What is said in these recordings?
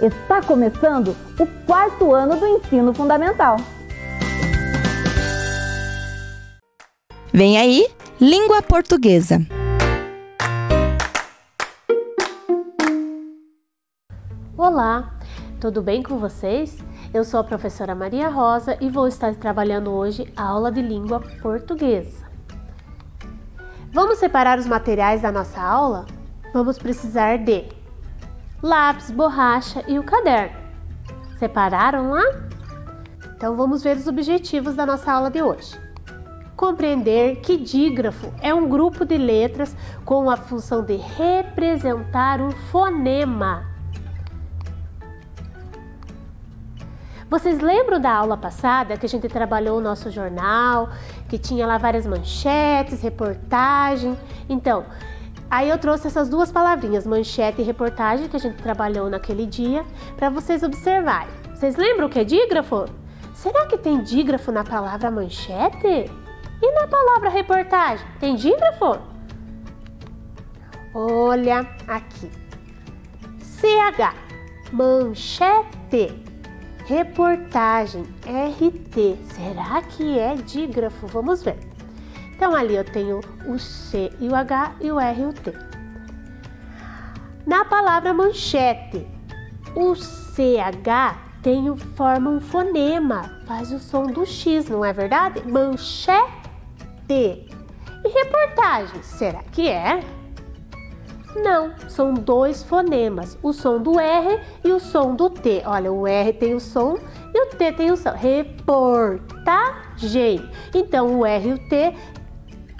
Está começando o 4º ano do ensino fundamental. Vem aí, língua portuguesa. Olá, tudo bem com vocês? Eu sou a professora Maria Rosa e vou estar trabalhando hoje a aula de língua portuguesa. Vamos separar os materiais da nossa aula? Vamos precisar de lápis, borracha e o caderno. Separaram lá? Então vamos ver os objetivos da nossa aula de hoje. Compreender que dígrafo é um grupo de letras com a função de representar um fonema. Vocês lembram da aula passada que a gente trabalhou o nosso jornal, que tinha lá várias manchetes, reportagem? Então, aí eu trouxe essas duas palavrinhas, manchete e reportagem, que a gente trabalhou naquele dia, para vocês observarem. Vocês lembram o que é dígrafo? Será que tem dígrafo na palavra manchete? E na palavra reportagem, tem dígrafo? Olha aqui. CH, manchete. Reportagem, RT. Será que é dígrafo? Vamos ver. Então, ali eu tenho o C e o H e o R e o T. Na palavra manchete, o CH forma um fonema, faz o som do X, não é verdade? Manchete. E reportagem, será que é? Não, são dois fonemas, o som do R e o som do T. Olha, o R tem o som e o T tem o som. Reportagem. Então, o R e o T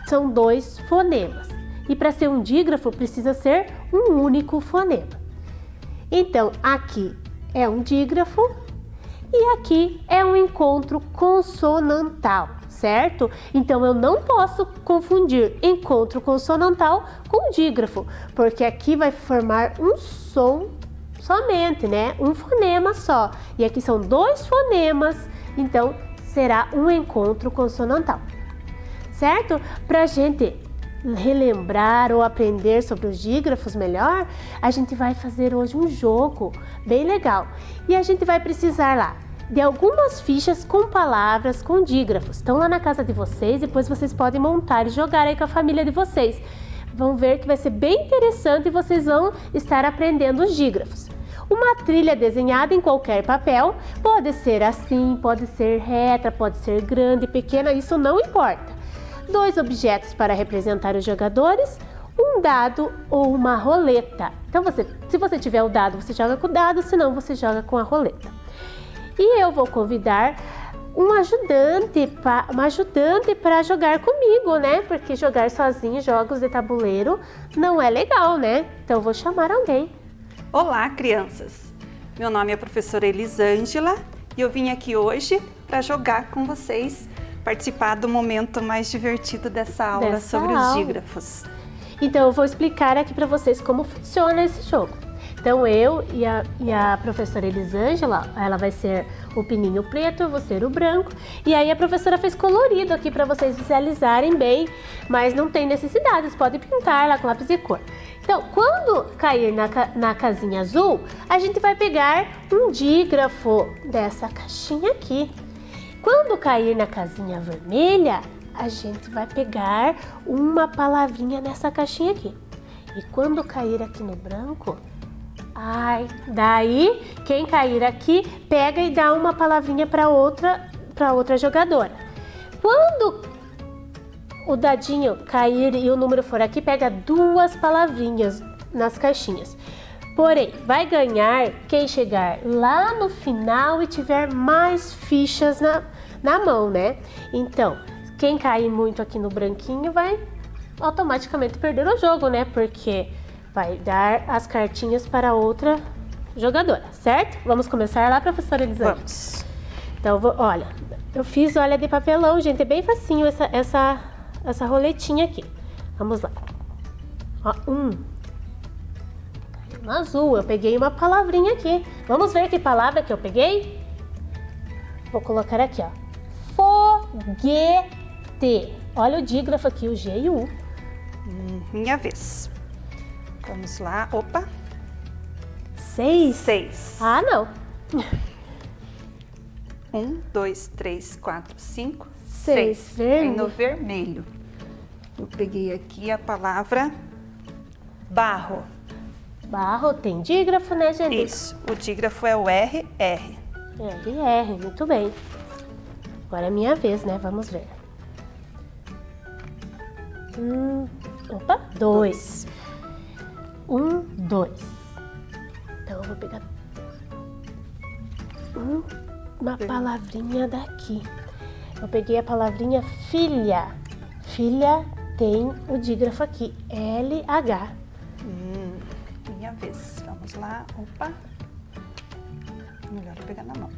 são dois fonemas. E para ser um dígrafo, precisa ser um único fonema. Então, aqui é um dígrafo e aqui é um encontro consonantal, certo? Então, eu não posso confundir encontro consonantal com dígrafo, porque aqui vai formar um som somente, né? Um fonema só. E aqui são dois fonemas, então será um encontro consonantal, certo? Para a gente relembrar ou aprender sobre os dígrafos melhor, a gente vai fazer hoje um jogo bem legal. E a gente vai precisar lá de algumas fichas com palavras com dígrafos. Estão lá na casa de vocês, depois vocês podem montar e jogar aí com a família de vocês. Vão ver que vai ser bem interessante e vocês vão estar aprendendo os dígrafos. Uma trilha desenhada em qualquer papel, pode ser assim, pode ser reta, pode ser grande, pequena, isso não importa. 2 objetos para representar os jogadores, um dado ou uma roleta. Então, se você tiver o dado, você joga com o dado, senão você joga com a roleta. E eu vou convidar uma ajudante para jogar comigo, né? Porque jogar sozinho jogos de tabuleiro não é legal, né? Então, eu vou chamar alguém. Olá, crianças! Meu nome é a professora Elisângela e eu vim aqui hoje para jogar com vocês, participar do momento mais divertido dessa aula sobre os dígrafos. Então, eu vou explicar aqui para vocês como funciona esse jogo. Então, eu e a professora Elisângela, ela vai ser o pininho preto, eu vou ser o branco. E aí a professora fez colorido aqui para vocês visualizarem bem, mas não tem necessidade, vocês podem pintar lá com lápis de cor. Então, quando cair na casinha azul, a gente vai pegar um dígrafo dessa caixinha aqui. Quando cair na casinha vermelha, a gente vai pegar uma palavrinha nessa caixinha aqui. E quando cair aqui no branco, daí quem cair aqui pega e dá uma palavrinha para outra jogadora. Quando o dadinho cair e o número for aqui, pega 2 palavrinhas nas caixinhas. Porém, vai ganhar quem chegar lá no final e tiver mais fichas na mão, né? Então, quem cair muito aqui no branquinho vai automaticamente perder o jogo, né? Porque vai dar as cartinhas para outra jogadora, certo? Vamos começar lá, professora Elisângela? Vamos. Então, olha, eu fiz de papelão, gente, é bem facinho essa roletinha aqui. Vamos lá. Ó, no azul, eu peguei uma palavrinha aqui. Vamos ver que palavra que eu peguei? Vou colocar aqui, ó. Foguete. Olha o dígrafo aqui, o G e o U. Minha vez. Vamos lá. Opa. 6? 6. Ah, não. 1, 2, 3, 4, 5, 6. 6. Aí no vermelho. Eu peguei aqui a palavra barro. Barro tem dígrafo, né, gente? Isso. O dígrafo é o RR. RR, muito bem. Agora é minha vez, né? Vamos ver. Opa, 2. 1, 2. Então eu vou pegar uma palavrinha daqui. Eu peguei a palavrinha filha. Filha tem o dígrafo aqui, LH. Minha vez. Vamos lá. Opa. Melhor eu pegar na mão.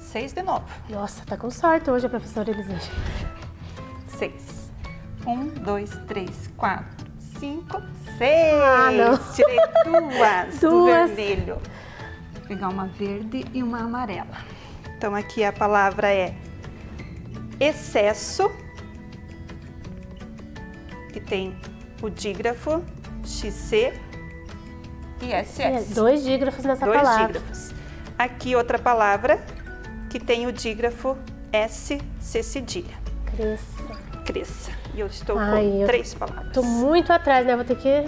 6 de novo. Nossa, tá com sorte hoje a professora Elisângela. 6. 1, 2, 3, 4, 5, 6. Ah, não. Tirei duas do Duas. vermelho. Vou pegar uma verde e uma amarela. Então aqui a palavra é excesso, que tem o dígrafo XC e SS. 2 dígrafos nessa 2 palavra. dígrafos. Aqui outra palavra que tem o dígrafo SC cedilha. Cresça. E eu estou com 3 palavras. Tô muito atrás, né? Vou ter que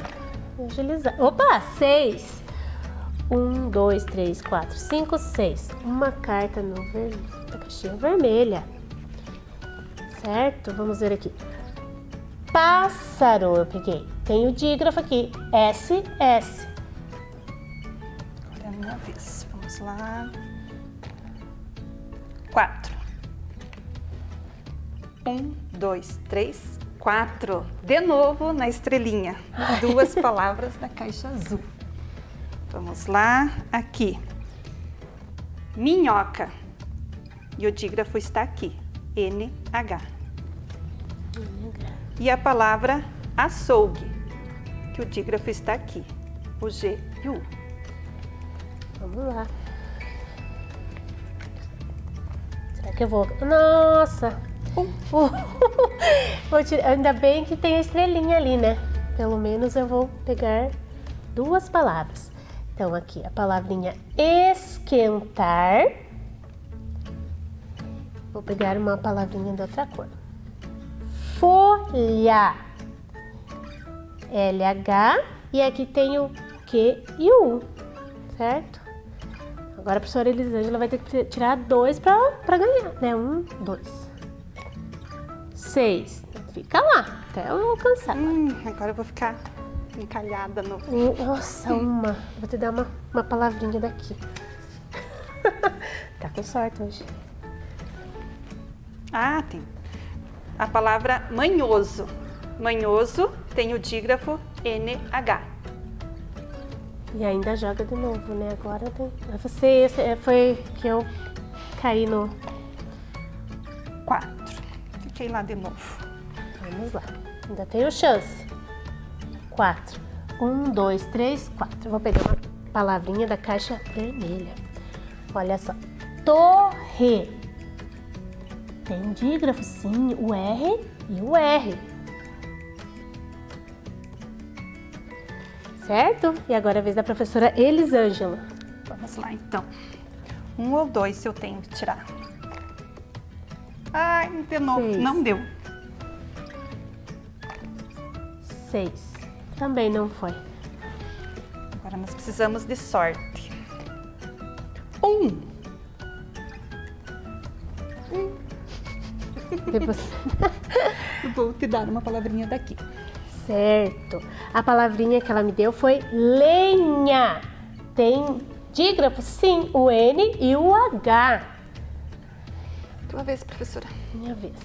agilizar. Opa, 6. 1, 2, 3, 4, 5, 6. Uma carta na caixinha vermelha. Certo? Vamos ver aqui. Pássaro, eu peguei. Tem o dígrafo aqui, SS. Agora é a minha vez. Vamos lá. 4. 1, 2, 3, 4. De novo na estrelinha. 2 palavras da caixa azul. Vamos lá. Aqui. Minhoca. E o dígrafo está aqui. NH. E a palavra açougue, que o dígrafo está aqui, o G e o U. Vamos lá. Será que eu vou... Nossa! Vou tirar... Ainda bem que tem a estrelinha ali, né? Pelo menos eu vou pegar 2 palavras. Então aqui a palavrinha esquentar. Vou pegar uma palavrinha de outra cor. Folha. LH. E aqui tem o Q e o U. Certo? Agora a professora Elisângela vai ter que tirar 2 para ganhar, né? 1, 2. 6. Fica lá, até eu alcançar. Agora eu vou ficar encalhada no... Nossa, uma. Vou te dar uma palavrinha daqui. Tá com sorte hoje. Ah, tem. A palavra manhoso. Manhoso tem o dígrafo NH. E ainda joga de novo, né? Agora tem... Foi que eu caí no... 4. Fiquei lá de novo. Vamos lá. Ainda tenho chance. 4. 1, 2, 3, 4. Vou pegar uma palavrinha da caixa vermelha. Olha só. Torre. Tem dígrafo, sim. O R e o R. Certo? E agora é a vez da professora Elisângela. Vamos lá, então. 1 ou 2 eu tenho que tirar. Ai, de novo. 6. Não deu. 6. Também não foi. Agora nós precisamos de sorte. 1. Depois... Eu vou te dar uma palavrinha daqui. Certo. A palavrinha que ela me deu foi lenha. Tem dígrafo? Sim, o N e o H. Tua vez, professora. Minha vez.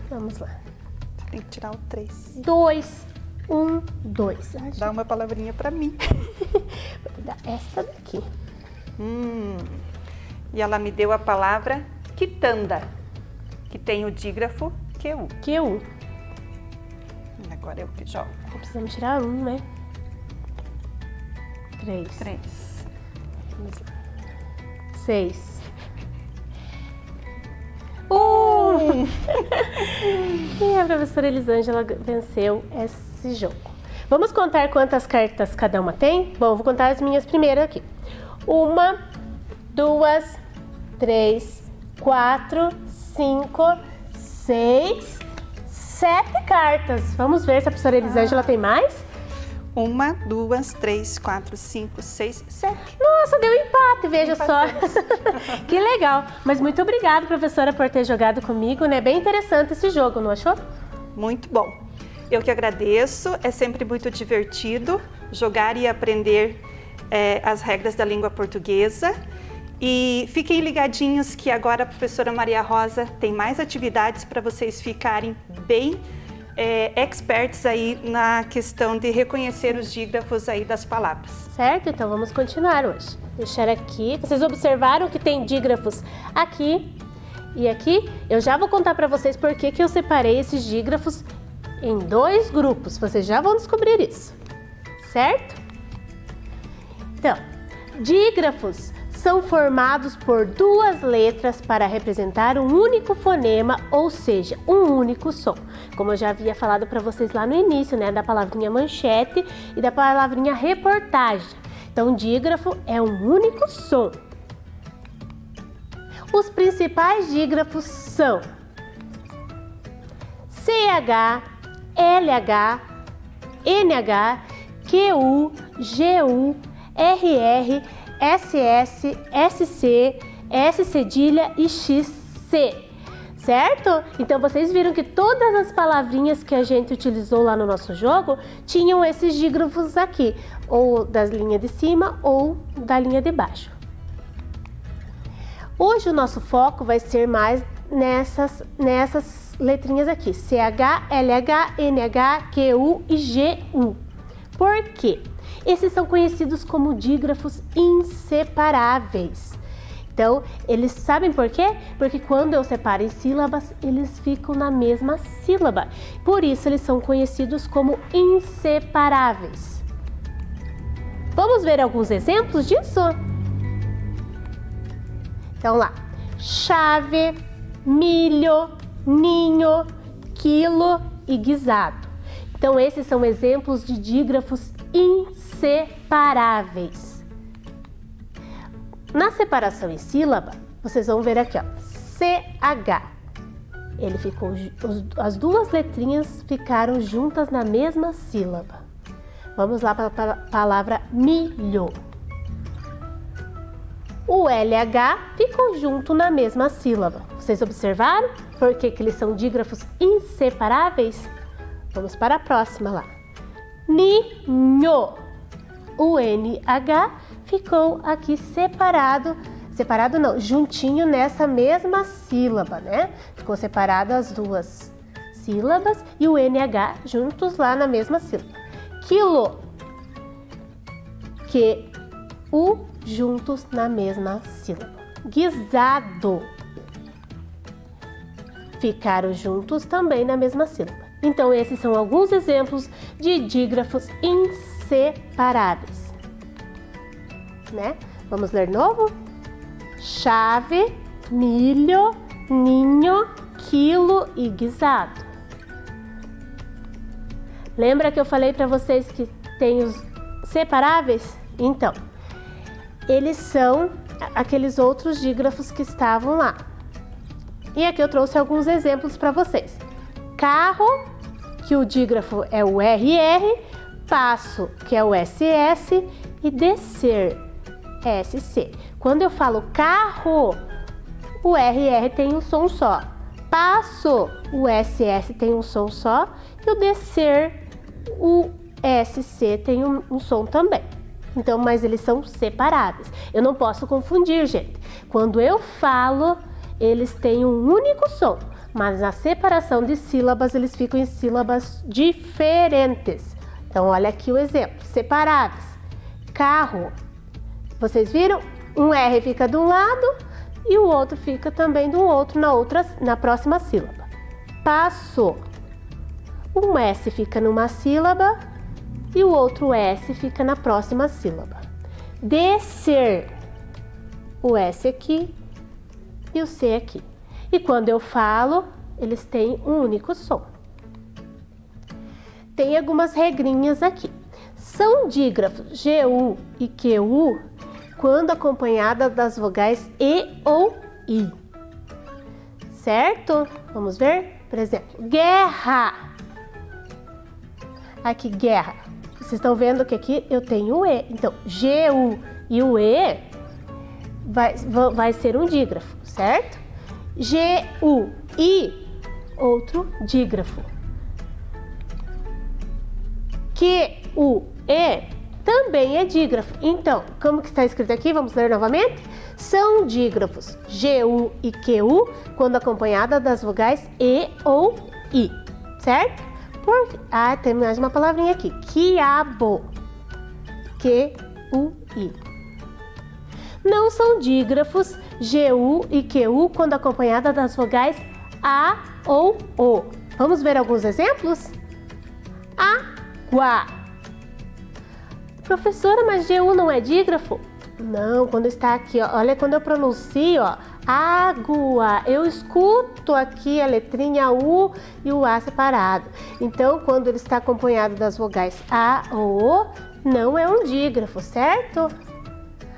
Vamos lá. Você tem que tirar o 3. 2. 1, 2. Dá uma palavrinha pra mim. Vou te dar esta daqui. E ela me deu a palavra quitanda, que tem o dígrafo QU. QU. Agora eu que jogo. Precisamos tirar 1, né? 3. 3. Vamos lá. 6. E a professora Elisângela venceu esse jogo. Vamos contar quantas cartas cada uma tem? Bom, vou contar as minhas primeiras aqui. 1, 2, 3, 4, 5, 6, 7 cartas. Vamos ver se a professora Elisângela tem mais? 1, 2, 3, 4, 5, 6, 7. Nossa, deu empate, veja só. Que legal. Mas muito obrigada, professora, por ter jogado comigo, né? Bem interessante esse jogo, não achou? Muito bom. Eu que agradeço. É sempre muito divertido jogar e aprender as regras da língua portuguesa. E fiquem ligadinhos que agora a professora Maria Rosa tem mais atividades para vocês ficarem bem experts aí na questão de reconhecer os dígrafos aí das palavras. Certo? Então vamos continuar hoje. Deixar aqui. Vocês observaram que tem dígrafos aqui e aqui? Eu já vou contar para vocês por que eu separei esses dígrafos em 2 grupos. Vocês já vão descobrir isso. Certo? Então, dígrafos são formados por 2 letras para representar um único fonema, ou seja, um único som. Como eu já havia falado para vocês lá no início, né, da palavrinha manchete e da palavrinha reportagem. Então, dígrafo é um único som. Os principais dígrafos são CH, LH, NH, QU, GU, RR, SS, SC, S cedilha e XC, certo? Então vocês viram que todas as palavrinhas que a gente utilizou lá no nosso jogo tinham esses dígrafos aqui, ou da linha de cima ou da linha de baixo. Hoje o nosso foco vai ser mais nessas letrinhas aqui, CH, LH, NH, QU e GU. Por quê? Esses são conhecidos como dígrafos inseparáveis. Então, eles sabem por quê? Porque quando eu separo em sílabas, eles ficam na mesma sílaba. Por isso, eles são conhecidos como inseparáveis. Vamos ver alguns exemplos disso? Então, lá. Chave, milho, ninho, quilo e guisado. Então, esses são exemplos de dígrafos inseparáveis. Na separação em sílaba, vocês vão ver aqui, ó, CH. Ele ficou, as 2 letrinhas ficaram juntas na mesma sílaba. Vamos lá para a palavra milho. O LH ficou junto na mesma sílaba. Vocês observaram por que eles são dígrafos inseparáveis? Vamos para a próxima lá. Ninho. O NH ficou aqui separado não, juntinho nessa mesma sílaba, né? Ficou separado as 2 sílabas e o NH juntos lá na mesma sílaba. Quilo. QU juntos na mesma sílaba. Guisado. Ficaram juntos também na mesma sílaba. Então, esses são alguns exemplos de dígrafos inseparáveis, né? Vamos ler novo? Chave, milho, ninho, quilo e guisado. Lembra que eu falei para vocês que tem os separáveis? Então, eles são aqueles outros dígrafos que estavam lá. E aqui eu trouxe alguns exemplos para vocês. Carro, que o dígrafo é o RR, passo, que é o SS, e descer, SC. Quando eu falo carro, o RR tem um som só. Passo, o SS tem um som só. E o descer, o SC tem um som também. Então, mas eles são separáveis. Eu não posso confundir, gente. Quando eu falo, eles têm um único som. Mas na separação de sílabas, eles ficam em sílabas diferentes. Então, olha aqui o exemplo. Separáveis. Carro. Vocês viram? Um R fica de um lado e o outro fica também do outro na próxima sílaba. Passo. Um S fica numa sílaba e o outro S fica na próxima sílaba. Descer. O S aqui e o C aqui. E quando eu falo, eles têm um único som. tem algumas regrinhas aqui. São dígrafos GU e QU quando acompanhada das vogais E ou I. Certo? Vamos ver? Por exemplo, guerra. Aqui, guerra. Vocês estão vendo que aqui eu tenho o E. Então, GU e o E vai ser um dígrafo, certo? GU e outro dígrafo. QUE também é dígrafo. Então, como que está escrito aqui? Vamos ler novamente? São dígrafos GU e QU quando acompanhada das vogais E ou I, certo? Tem mais uma palavrinha aqui. Quiabo. QUI. Não são dígrafos GU e QU quando acompanhada das vogais A ou O. Vamos ver alguns exemplos? Água. Professora, mas GU não é dígrafo? Não, quando está aqui, ó, olha quando eu pronuncio, ó, água, eu escuto aqui a letrinha U e o A separado. Então, quando ele está acompanhado das vogais A ou O, não é um dígrafo, certo?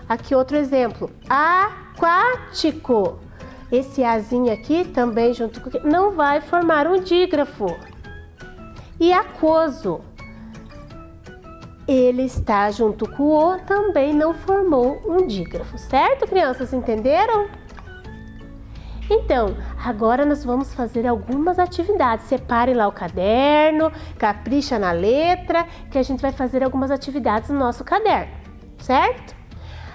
Aqui outro exemplo, aquático. Esse Azinho aqui também junto com não vai formar um dígrafo. E aquoso. Ele está junto com o também não formou um dígrafo, certo, crianças? Entenderam? Então, agora nós vamos fazer algumas atividades. Separe lá o caderno, capricha na letra, que a gente vai fazer algumas atividades no nosso caderno, certo?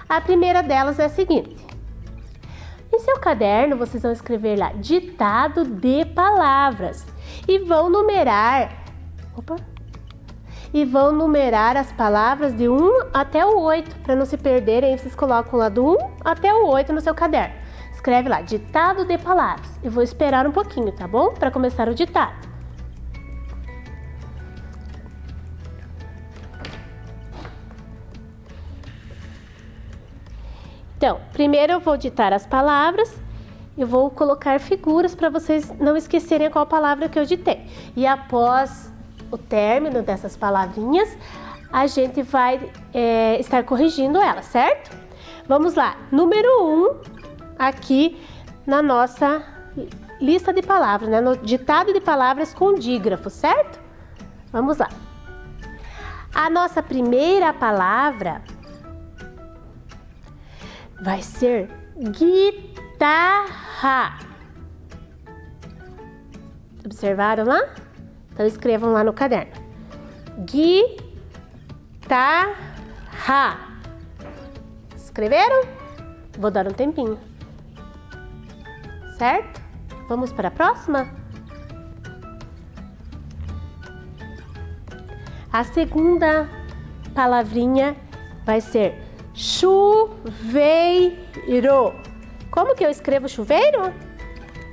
A primeira delas é a seguinte. Em seu caderno, vocês vão escrever lá ditado de palavras e vão numerar... E vão numerar as palavras de 1 até o 8, para não se perderem, vocês colocam lá do 1 até o 8 no seu caderno. Escreve lá, ditado de palavras. Eu vou esperar um pouquinho, tá bom? Para começar o ditado. Então, primeiro eu vou ditar as palavras, eu vou colocar figuras para vocês não esquecerem qual palavra que eu ditei. E após o término dessas palavrinhas, a gente vai estar corrigindo elas, certo? Vamos lá, número 1, aqui na nossa lista de palavras, né? No ditado de palavras com dígrafo, certo? Vamos lá. A nossa primeira palavra vai ser guitarra. Observaram lá? Então escrevam lá no caderno. Guitarra. Escreveram? Vou dar um tempinho. Certo? Vamos para a próxima? A segunda palavrinha vai ser chuveiro. Como que eu escrevo chuveiro?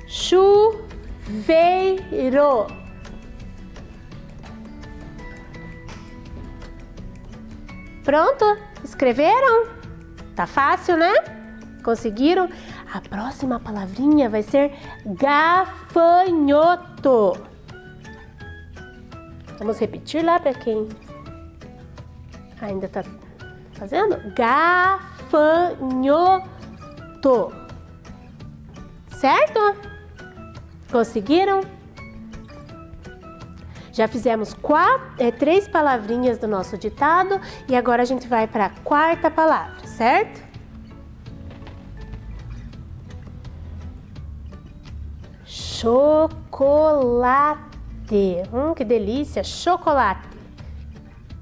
Chuveiro. Pronto? Escreveram? Tá fácil, né? Conseguiram? A próxima palavrinha vai ser gafanhoto. Vamos repetir lá para quem ainda tá fazendo? Gafanhoto. Certo? Conseguiram? Já fizemos 3 palavrinhas do nosso ditado e agora a gente vai para a quarta palavra, certo? Chocolate. Que delícia, chocolate.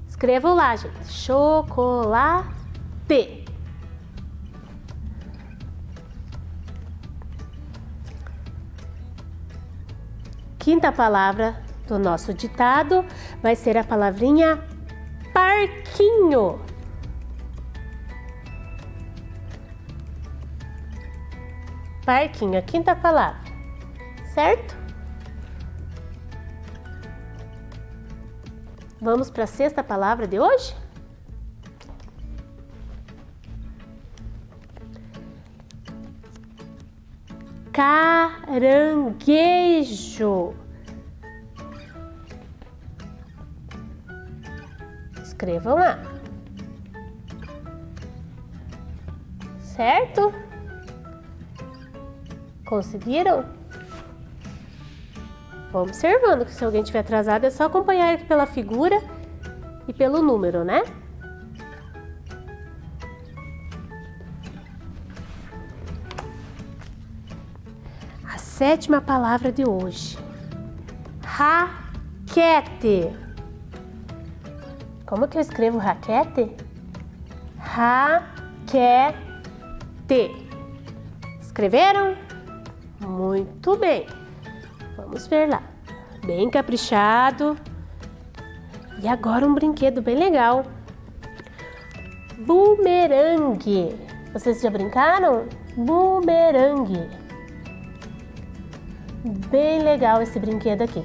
Escrevam lá, gente. Chocolate. Quinta palavra do nosso ditado vai ser a palavrinha parquinho. Parquinho, a quinta palavra, certo? Vamos para a sexta palavra de hoje? Caranguejo. Escrevam lá. Certo? Conseguiram? Vão observando que se alguém estiver atrasado é só acompanhar aqui pela figura e pelo número, né? A sétima palavra de hoje. Raquete. Como que eu escrevo raquete? Raquete. Escreveram? Muito bem. Vamos ver lá. Bem caprichado. E agora um brinquedo bem legal. Bumerangue. Vocês já brincaram? Bumerangue. Bem legal esse brinquedo aqui.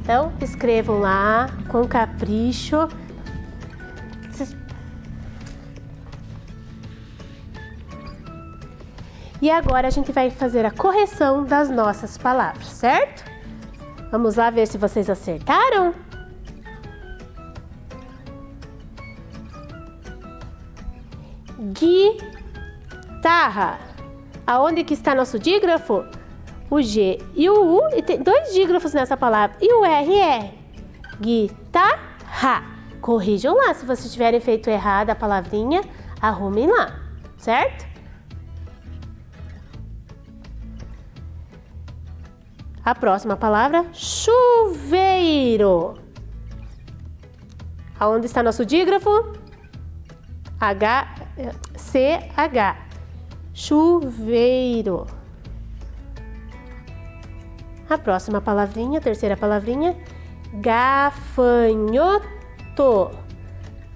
Então, escrevam lá com capricho. E agora a gente vai fazer a correção das nossas palavras, certo? Vamos lá ver se vocês acertaram? Guitarra. Aonde que está nosso dígrafo? O G e o U, e tem dois dígrafos nessa palavra, e o RR. Guitarra. Corrijam lá, se vocês tiverem feito errado a palavrinha, arrumem lá, certo? A próxima palavra, chuveiro. Aonde está nosso dígrafo? CH. Chuveiro. A próxima palavrinha, terceira palavrinha, gafanhoto.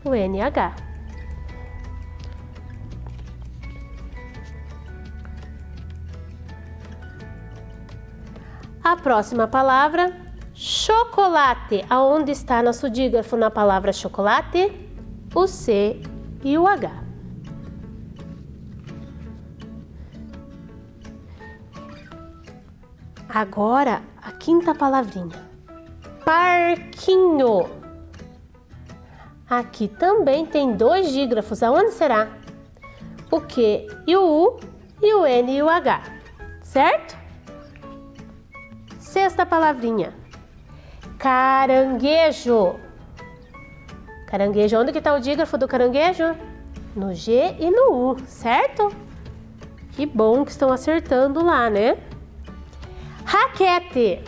O NH. A próxima palavra, chocolate. Aonde está nosso dígrafo na palavra chocolate? O C e o H. Agora, a quinta palavrinha, parquinho. Aqui também tem dois dígrafos. Aonde será? O Q e o U e o N e o H, certo? Sexta palavrinha, caranguejo. Caranguejo, onde que está o dígrafo do caranguejo? No G e no U, certo? Que bom que estão acertando lá, né? Raquete.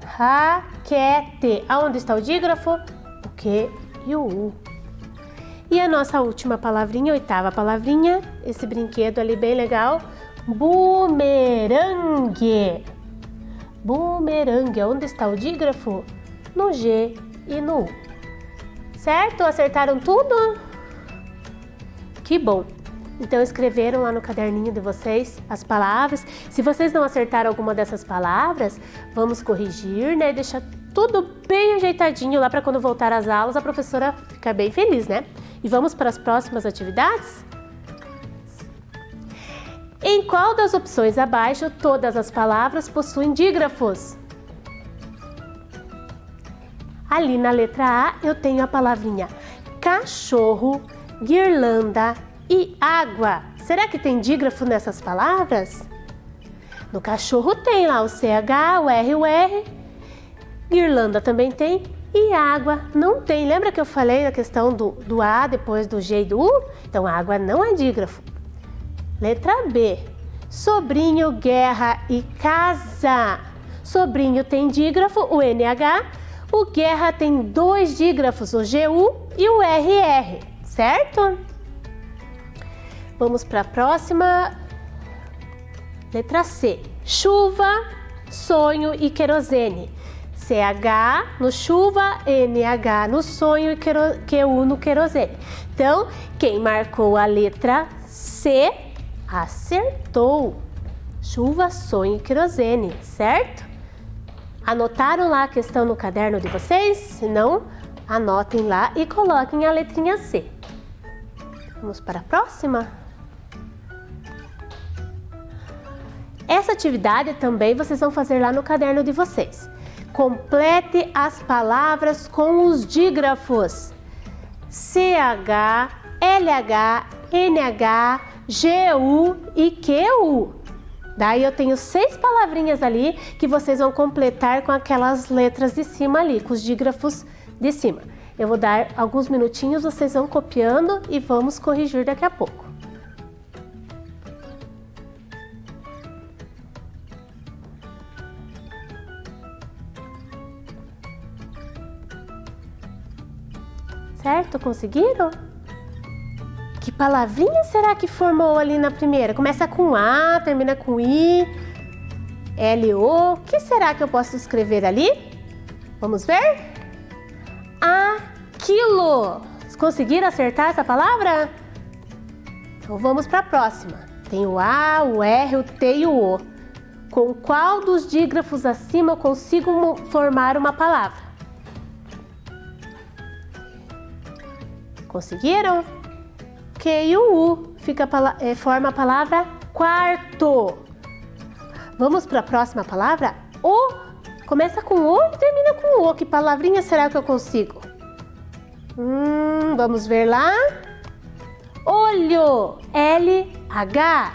Raquete. Aonde está o dígrafo? O Q e o U. E a nossa última palavrinha, oitava palavrinha, esse brinquedo ali bem legal, bumerangue. Bumerangue. Onde está o dígrafo? No G e no U. Certo? Acertaram tudo? Que bom! Então escreveram lá no caderninho de vocês as palavras. Se vocês não acertaram alguma dessas palavras, vamos corrigir, né? Deixar tudo bem ajeitadinho lá para quando voltar às aulas a professora ficar bem feliz, né? E vamos para as próximas atividades? Em qual das opções abaixo todas as palavras possuem dígrafos? Ali na letra A eu tenho a palavrinha cachorro, guirlanda e água. Será que tem dígrafo nessas palavras? No cachorro tem lá o CH, o R, o R. Guirlanda também tem. E água não tem. Lembra que eu falei a questão do A depois do G e do U? Então, água não é dígrafo. Letra B. Sobrinho, guerra e casa. Sobrinho tem dígrafo, o NH. O guerra tem dois dígrafos, o GU e o RR. Certo? Vamos para a próxima. Letra C. Chuva, sonho e querosene. CH no chuva, NH no sonho e QU no querosene. Então, quem marcou a letra C acertou. Chuva, sonho e querosene, certo? Anotaram lá a questão no caderno de vocês? Se não, anotem lá e coloquem a letrinha C. Vamos para a próxima? Essa atividade também vocês vão fazer lá no caderno de vocês. Complete as palavras com os dígrafos CH, LH, NH, GU e QU. Daí eu tenho 6 palavrinhas ali que vocês vão completar com aquelas letras de cima ali, com os dígrafos de cima. Eu vou dar alguns minutinhos, vocês vão copiando e vamos corrigir daqui a pouco. Certo? Conseguiram? Que palavrinha será que formou ali na primeira? Começa com A, termina com I, L-O. O que será que eu posso escrever ali? Vamos ver? Aquilo. Conseguiram acertar essa palavra? Então vamos para a próxima. Tem o A, o R, o T e o O. Com qual dos dígrafos acima eu consigo formar uma palavra? Conseguiram? Q e o U forma a palavra quarto. Vamos para a próxima palavra? O. Começa com O e termina com O. Que palavrinha será que eu consigo? Vamos ver lá. Olho. L-H.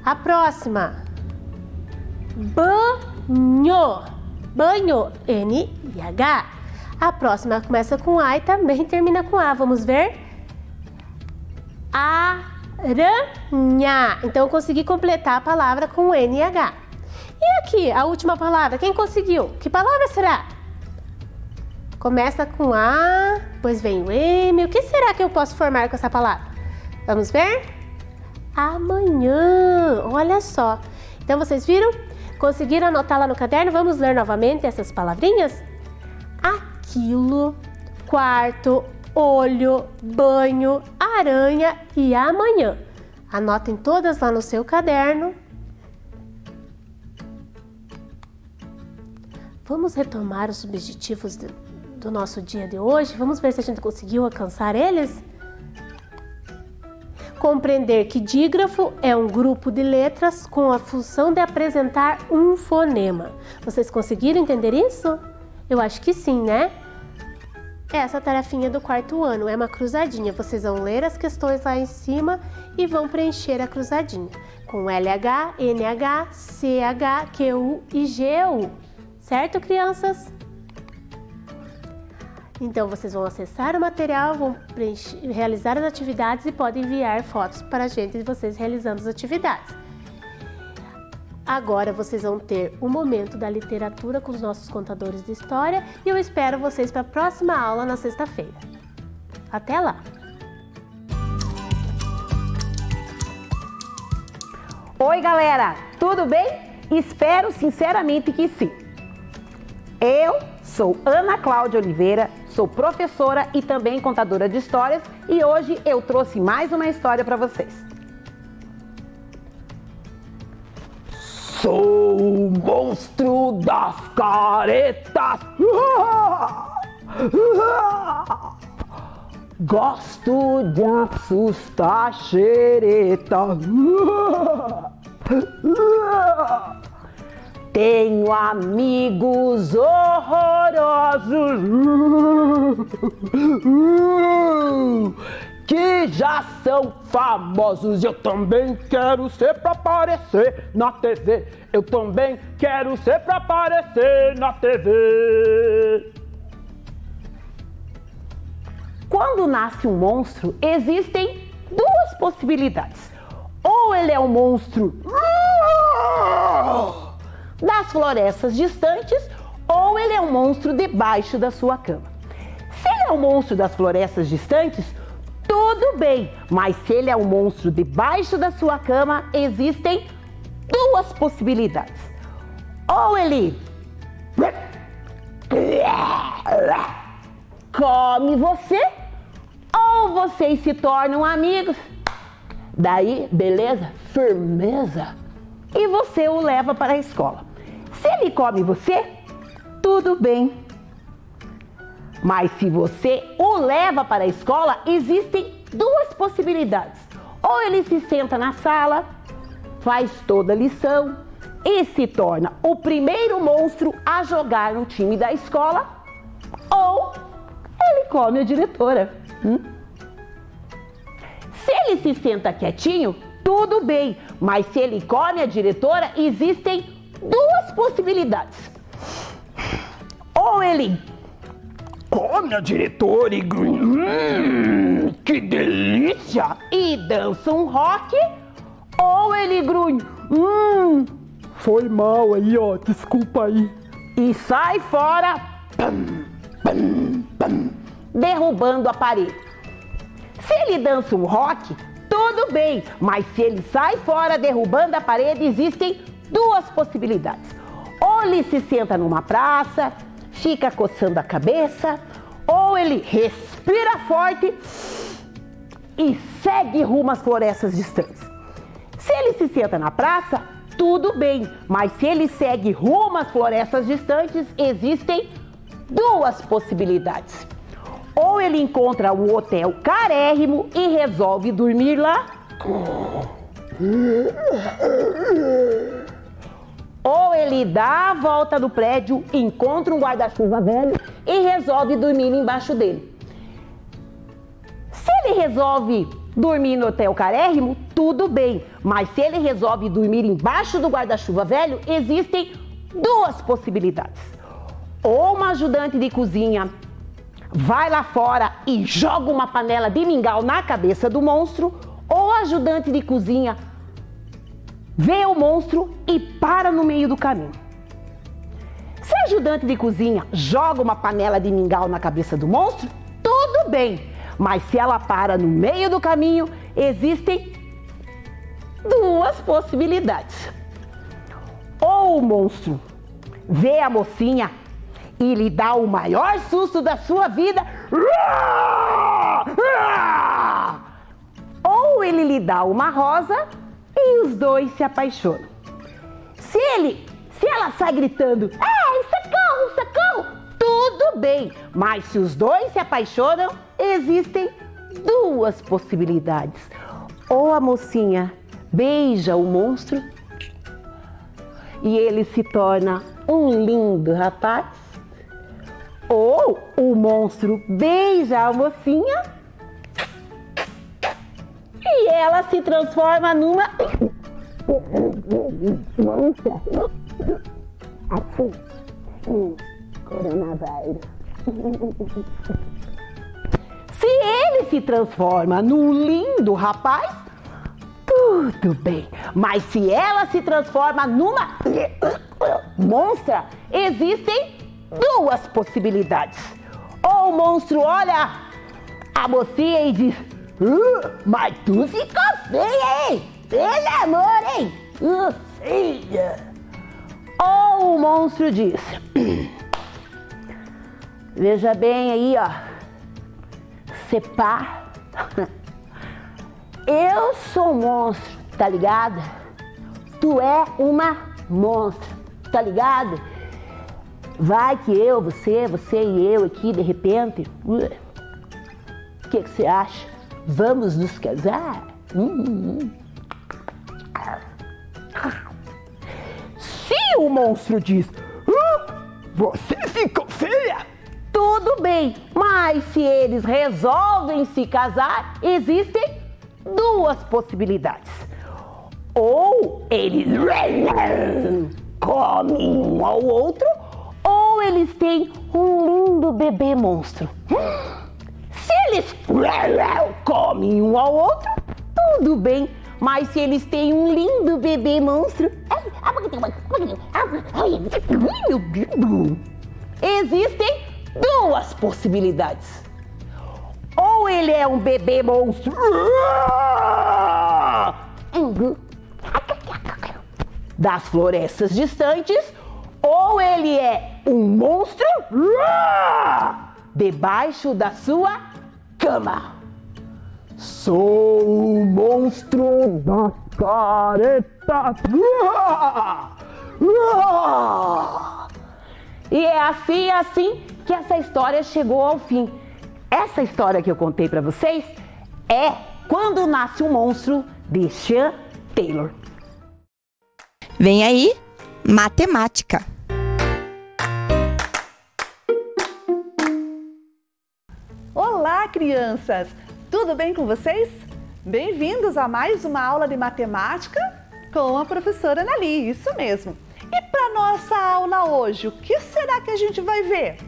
A próxima. Banho. Banho. N-I-H. A próxima começa com A e também termina com A. Vamos ver? Aranha. Então, eu consegui completar a palavra com N e H. E aqui, a última palavra, quem conseguiu? Que palavra será? Começa com A, depois vem o M. O que será que eu posso formar com essa palavra? Vamos ver? Amanhã. Olha só. Então, vocês viram? Conseguiram anotar lá no caderno? Vamos ler novamente essas palavrinhas? Aquilo, quarto, olho, banho, aranha e amanhã. Anotem todas lá no seu caderno. Vamos retomar os objetivos do nosso dia de hoje? Vamos ver se a gente conseguiu alcançar eles? Compreender que dígrafo é um grupo de letras com a função de apresentar um fonema. Vocês conseguiram entender isso? Eu acho que sim, né? Essa tarefinha do quarto ano é uma cruzadinha. Vocês vão ler as questões lá em cima e vão preencher a cruzadinha com LH, NH, CH, QU e GU. Certo, crianças? Então, vocês vão acessar o material, vão realizar as atividades e podem enviar fotos para a gente de vocês realizando as atividades. Agora vocês vão ter o momento da literatura com os nossos contadores de história e eu espero vocês para a próxima aula na sexta-feira. Até lá! Oi, galera! Tudo bem? Espero sinceramente que sim. Eu sou Ana Cláudia Oliveira, sou professora e também contadora de histórias e hoje eu trouxe mais uma história para vocês. Sou o monstro das caretas. Gosto de assustar xereta. Tenho amigos horrorosos que já são famosos. Eu também quero ser pra aparecer na TV. Eu também quero ser pra aparecer na TV. Quando nasce um monstro, existem duas possibilidades. Ou ele é um monstro das florestas distantes, ou ele é um monstro debaixo da sua cama. Se ele é um monstro das florestas distantes, tudo bem, mas se ele é um monstro debaixo da sua cama, existem duas possibilidades. Ou ele come você, ou vocês se tornam amigos. Daí, beleza? Firmeza. E você o leva para a escola. Se ele come você, tudo bem. Mas se você o leva para a escola, existem duas possibilidades. Ou ele se senta na sala, faz toda a lição, e se torna o primeiro monstro a jogar no time da escola, ou ele come a diretora. Se ele se senta quietinho, tudo bem, mas se ele come a diretora, existem duas possibilidades. Ou ele come a diretora e grunhe, que delícia, e dança um rock, ou ele grunhe, foi mal aí, ó, desculpa aí, e sai fora, derrubando a parede. Se ele dança um rock, tudo bem, mas se ele sai fora derrubando a parede, existem duas possibilidades. Ou ele se senta numa praça, fica coçando a cabeça, ou ele respira forte e segue rumo às florestas distantes. Se ele se senta na praça, tudo bem, mas se ele segue rumo às florestas distantes, existem duas possibilidades. Ou ele encontra um hotel carérrimo e resolve dormir lá, ou ele dá a volta no prédio, encontra um guarda-chuva velho e resolve dormir embaixo dele. Se ele resolve dormir no hotel carérrimo, tudo bem, mas se ele resolve dormir embaixo do guarda-chuva velho, existem duas possibilidades. Ou uma ajudante de cozinha vai lá fora e joga uma panela de mingau na cabeça do monstro, ou a ajudante de cozinha vê o monstro e para no meio do caminho. Se a ajudante de cozinha joga uma panela de mingau na cabeça do monstro, tudo bem, mas se ela para no meio do caminho, existem duas possibilidades. Ou o monstro vê a mocinha e lhe dá o maior susto da sua vida, ou ele lhe dá uma rosa e os dois se apaixonam. Se ela sai gritando, socorro, socorro, tudo bem, mas se os dois se apaixonam, existem duas possibilidades. Ou a mocinha beija o monstro e ele se torna um lindo rapaz, ou o monstro beija a mocinha e ela se transforma numa coronavírus. Se ele se transforma num lindo rapaz, tudo bem, mas se ela se transforma numa monstra, existem duas possibilidades. Ou o monstro olha a mocinha e diz, mas tu ficou feia, hein? Pelo amor, hein? Feia. Ou o monstro diz, veja bem aí, ó, sepá, eu sou um monstro, tá ligado? Tu é uma monstra, tá ligado? Vai que eu, você e eu aqui, de repente, o que você acha? Vamos nos casar? Se o monstro diz, você ficou feia, tudo bem, mas se eles resolvem se casar, existem duas possibilidades. Ou eles comem um ao outro, ou eles têm um lindo bebê monstro. Se eles comem um ao outro, tudo bem, mas se eles têm um lindo bebê monstro, existem duas possibilidades. Ou ele é um bebê monstro das florestas distantes, ou ele é um monstro debaixo da sua cama. Sou o monstro das caretas. E é assim que essa história chegou ao fim. Essa história que eu contei para vocês é Quando Nasce um Monstro, de Sean Taylor. Vem aí, Matemática. Olá, crianças! Tudo bem com vocês? Bem-vindos a mais uma aula de matemática com a professora Anali, isso mesmo. E para nossa aula hoje, o que será que a gente vai ver?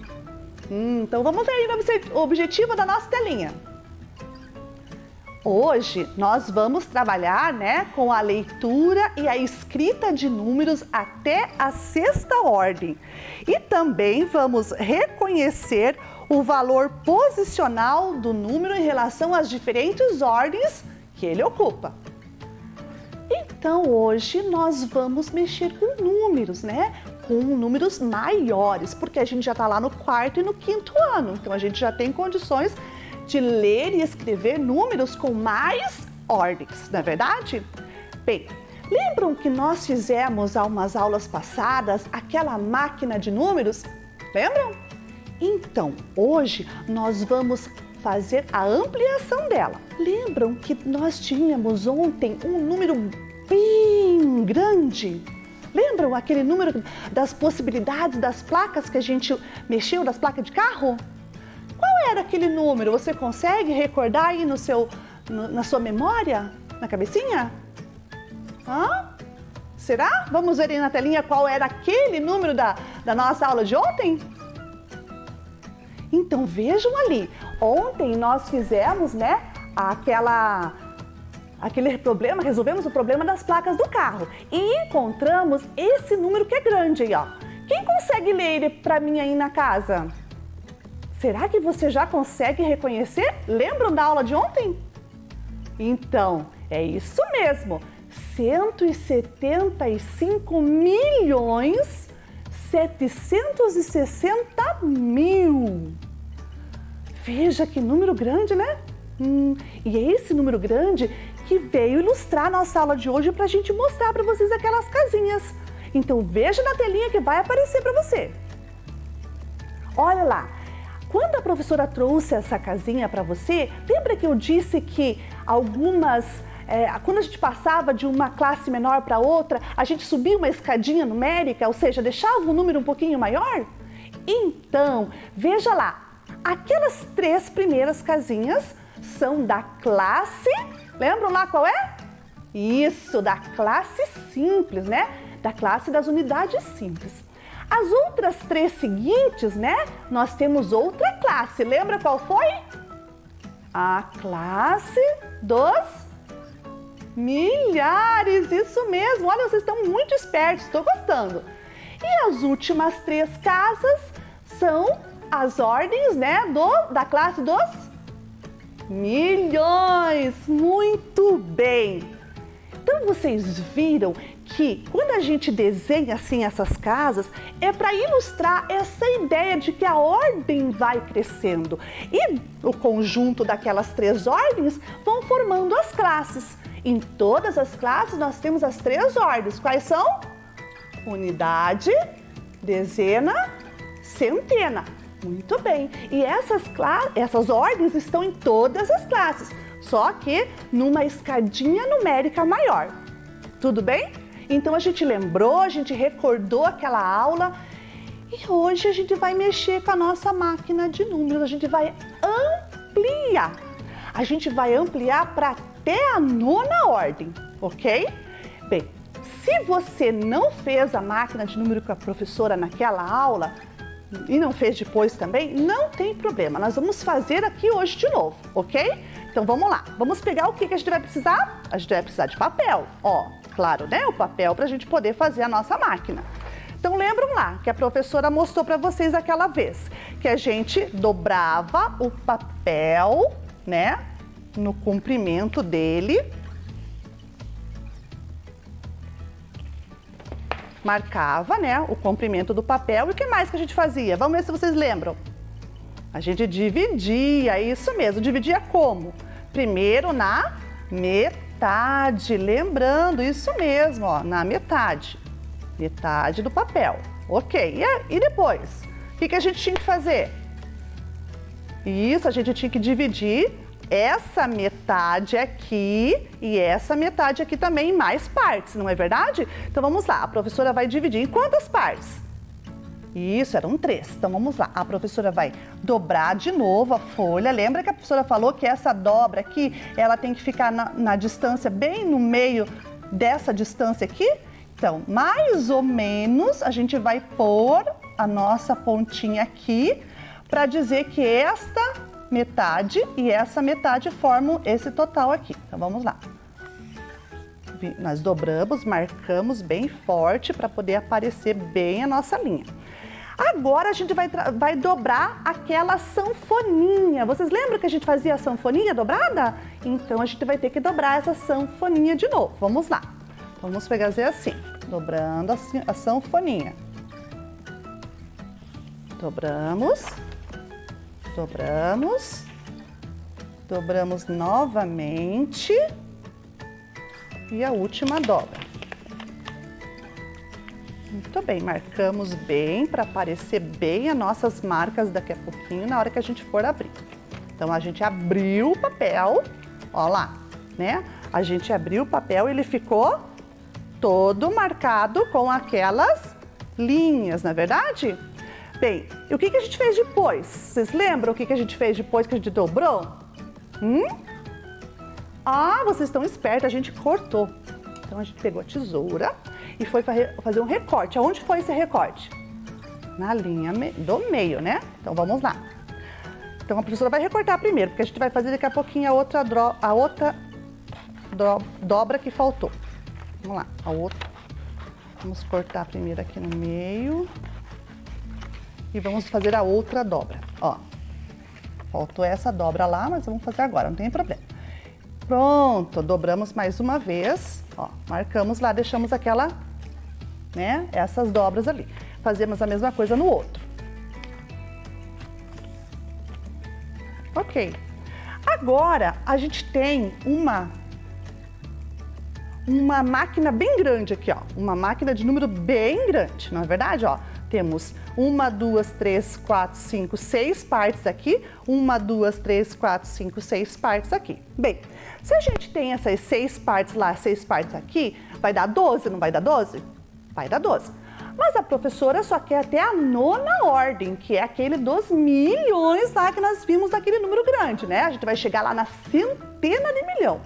Então vamos ver aí o objetivo da nossa telinha. Hoje nós vamos trabalhar, com a leitura e a escrita de números até a 6ª ordem. E também vamos reconhecer o valor posicional do número em relação às diferentes ordens que ele ocupa. Então hoje nós vamos mexer com números, com números maiores, porque a gente já está lá no 4º e no 5º ano, então a gente já tem condições de ler e escrever números com mais ordens, não é verdade? Bem, lembram que nós fizemos há umas aulas passadas aquela máquina de números? Lembram? Então, hoje nós vamos fazer a ampliação dela. Lembram que nós tínhamos ontem um número bem grande? Lembram aquele número das possibilidades das placas que a gente mexeu, das placas de carro? Qual era aquele número? Você consegue recordar aí na sua memória? Na cabecinha? Será? Vamos ver aí na telinha qual era aquele número da nossa aula de ontem? Então vejam ali, ontem nós fizemos, aquele problema, resolvemos o problema das placas do carro e encontramos esse número que é grande aí, ó. Quem consegue ler ele para mim aí na casa? Será que você já consegue reconhecer? Lembram da aula de ontem? Então, é isso mesmo, 170.760.000. Veja que número grande, né? E é esse número grande que veio ilustrar a nossa aula de hoje para a gente mostrar para vocês aquelas casinhas. Então veja na telinha que vai aparecer para você. Olha lá, quando a professora trouxe essa casinha para você, lembra que eu disse que quando a gente passava de uma classe menor para outra, a gente subia uma escadinha numérica, ou seja, deixava o número um pouquinho maior? Então, veja lá, aquelas 3 primeiras casinhas são da classe, lembram lá qual é? Isso, da classe simples, Da classe das unidades simples. As outras 3 seguintes, nós temos outra classe, lembra qual foi? A classe dos milhares, isso mesmo, olha, vocês estão muito espertos, estou gostando. E as últimas 3 casas são as ordens, da classe dos milhões. Muito bem. Então vocês viram que quando a gente desenha assim essas casas, é para ilustrar essa ideia de que a ordem vai crescendo e o conjunto daquelas 3 ordens vão formando as classes. Em todas as classes nós temos as 3 ordens. Quais são? Unidade, dezena, centena. Muito bem. E essas ordens estão em todas as classes, só que numa escadinha numérica maior. Tudo bem? Então a gente lembrou, a gente recordou aquela aula e hoje a gente vai mexer com a nossa máquina de números. A gente vai ampliar. A gente vai ampliar para até a 9ª ordem, ok? Bem, se você não fez a máquina de número com a professora naquela aula e não fez depois também, não tem problema. Nós vamos fazer aqui hoje de novo, ok? Então vamos lá. Vamos pegar o que a gente vai precisar? A gente vai precisar de papel, ó. Claro, o papel para a gente poder fazer a nossa máquina. Então lembram lá que a professora mostrou para vocês aquela vez que a gente dobrava o papel, no comprimento dele, marcava, o comprimento do papel. E o que mais que a gente fazia? Vamos ver se vocês lembram. A gente dividia, isso mesmo. Dividia como? Primeiro na metade, lembrando, isso mesmo, ó, na metade. Metade do papel. Ok, e depois? O que a gente tinha que fazer? Isso, a gente tinha que dividir essa metade aqui e essa metade aqui também em mais partes, não é verdade? Então vamos lá, a professora vai dividir em quantas partes? Isso, eram 3. Então vamos lá, a professora vai dobrar de novo a folha. Lembra que a professora falou que essa dobra aqui, ela tem que ficar na distância, bem no meio dessa distância aqui? Então, mais ou menos, a gente vai pôr a nossa pontinha aqui para dizer que esta metade e essa metade formam esse total aqui. Então vamos lá. Nós dobramos, marcamos bem forte para poder aparecer bem a nossa linha. Agora a gente vai dobrar aquela sanfoninha. Vocês lembram que a gente fazia a sanfoninha dobrada? Então a gente vai ter que dobrar essa sanfoninha de novo. Vamos lá. Vamos fazer assim, dobrando assim a sanfoninha. Dobramos, dobramos, dobramos novamente e a última dobra. Muito bem, marcamos bem para aparecer bem as nossas marcas daqui a pouquinho na hora que a gente for abrir. Então a gente abriu o papel, ó lá, né? A gente abriu o papel e ele ficou todo marcado com aquelas linhas, não é verdade? Bem, e o que a gente fez depois? Vocês lembram o que a gente fez depois que a gente dobrou? Ah, vocês estão espertos, a gente cortou. Então a gente pegou a tesoura e foi fazer um recorte. Aonde foi esse recorte? Na linha do meio, né? Então vamos lá. Então a professora vai recortar primeiro, porque a gente vai fazer daqui a pouquinho a outra dobra que faltou. Vamos lá, a outra. Vamos cortar primeiro aqui no meio. E vamos fazer a outra dobra, ó. Faltou essa dobra lá, mas vamos fazer agora, não tem problema. Pronto, dobramos mais uma vez, ó. Marcamos lá, deixamos aquela, né, essas dobras ali. Fazemos a mesma coisa no outro. Ok. Agora, a gente tem uma máquina bem grande aqui, ó. Uma máquina de número bem grande, não é verdade, ó? Temos 1, 2, 3, 4, 5, 6 partes aqui. 1, 2, 3, 4, 5, 6 partes aqui. Bem, se a gente tem essas 6 partes lá, 6 partes aqui, vai dar 12, não vai dar 12? Vai dar 12. Mas a professora só quer até a 9ª ordem, que é aquele dos milhões lá que nós vimos daquele número grande, né? A gente vai chegar lá na centena de milhão.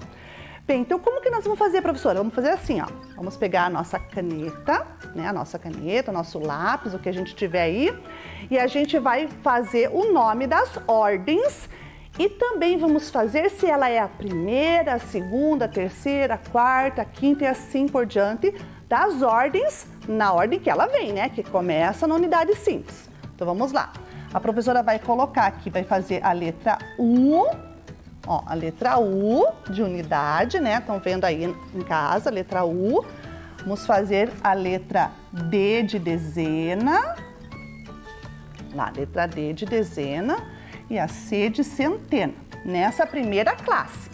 Bem, então como que nós vamos fazer, professora? Vamos fazer assim, ó. Vamos pegar a nossa caneta, né? A nossa caneta, o nosso lápis, o que a gente tiver aí. E a gente vai fazer o nome das ordens. E também vamos fazer se ela é a primeira, a segunda, a terceira, a quarta, a quinta e assim por diante, das ordens, na ordem que ela vem, né? Que começa na unidade simples. Então vamos lá. A professora vai colocar aqui, vai fazer a letra U. Ó, a letra U de unidade, né? Estão vendo aí em casa, a letra U. Vamos fazer a letra D de dezena. Lá, letra D de dezena. E a C de centena, nessa primeira classe.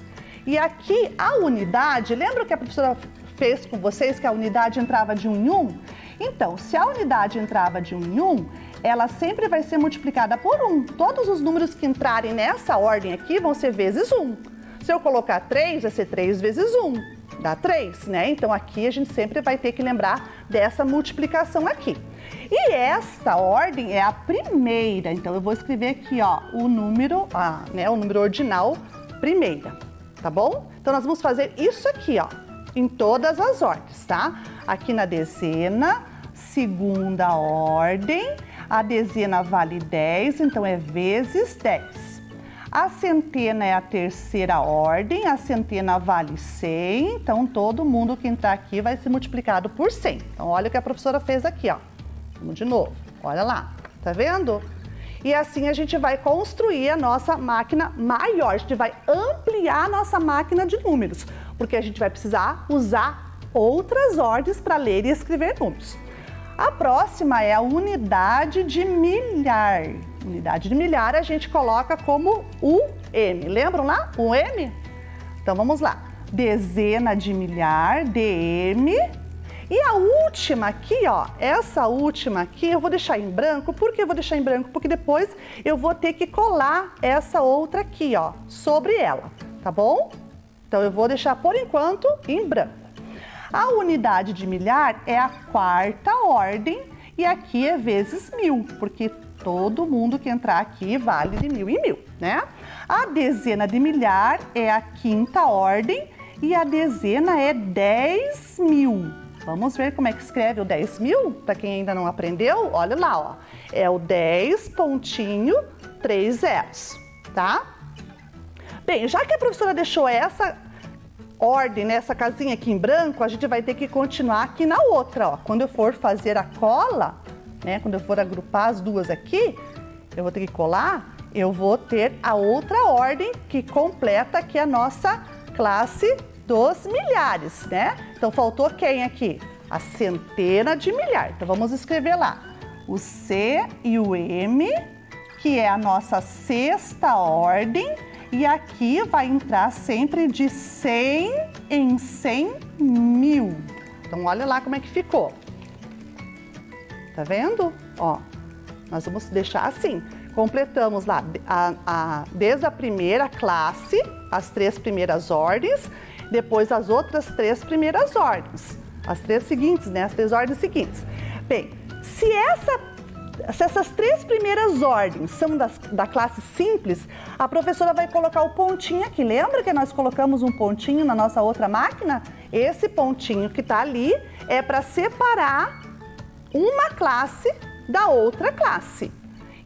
E aqui a unidade, lembra que a professora fez com vocês que a unidade entrava de 1 em 1? Então, se a unidade entrava de 1 em 1, ela sempre vai ser multiplicada por 1. Todos os números que entrarem nessa ordem aqui vão ser vezes 1. Se eu colocar 3, vai ser 3 vezes 1, dá 3, né? Então aqui a gente sempre vai ter que lembrar dessa multiplicação aqui. E esta ordem é a primeira, então eu vou escrever aqui, ó, o número, o número ordinal primeira, tá bom? Então nós vamos fazer isso aqui, ó, em todas as ordens, tá? Aqui na dezena, segunda ordem, a dezena vale 10, então é vezes 10. A centena é a terceira ordem, a centena vale 100, então todo mundo que entrar aqui vai ser multiplicado por 100. Então olha o que a professora fez aqui, ó. Vamos de novo, olha lá, tá vendo? E assim a gente vai construir a nossa máquina maior, a gente vai ampliar a nossa máquina de números, porque a gente vai precisar usar outras ordens para ler e escrever números. A próxima é a unidade de milhar. Unidade de milhar a gente coloca como UM. Lembram lá? UM? Então vamos lá. Dezena de milhar, DM. E a última aqui, ó, essa última aqui eu vou deixar em branco. Por que eu vou deixar em branco? Porque depois eu vou ter que colar essa outra aqui, ó, sobre ela, tá bom? Então eu vou deixar por enquanto em branco. A unidade de milhar é a quarta ordem e aqui é vezes 1000, porque todo mundo que entrar aqui vale de 1000 em 1000, né? A dezena de milhar é a quinta ordem e a dezena é 10.000. Vamos ver como é que escreve o 10.000? Para quem ainda não aprendeu, olha lá, ó. É o 10 pontinho 3 zeros, tá? Bem, já que a professora deixou essa ordem, né, essa casinha aqui em branco, a gente vai ter que continuar aqui na outra, ó. Quando eu for fazer a cola, né, quando eu for agrupar as duas aqui, eu vou ter que colar, eu vou ter a outra ordem que completa aqui a nossa classe dos milhares, né? Então, faltou quem aqui? A centena de milhar. Então, vamos escrever lá o C e o M, que é a nossa sexta ordem, e aqui vai entrar sempre de 100 em 100.000. Então, olha lá como é que ficou. Tá vendo? Ó, nós vamos deixar assim. Completamos lá desde a primeira classe, as 3 primeiras ordens, depois as outras 3 primeiras ordens. As 3 seguintes, né? As 3 ordens seguintes. Bem, se essas 3 primeiras ordens são da classe simples, a professora vai colocar o pontinho aqui. Lembra que nós colocamos um pontinho na nossa outra máquina? Esse pontinho que tá ali é para separar uma classe da outra classe.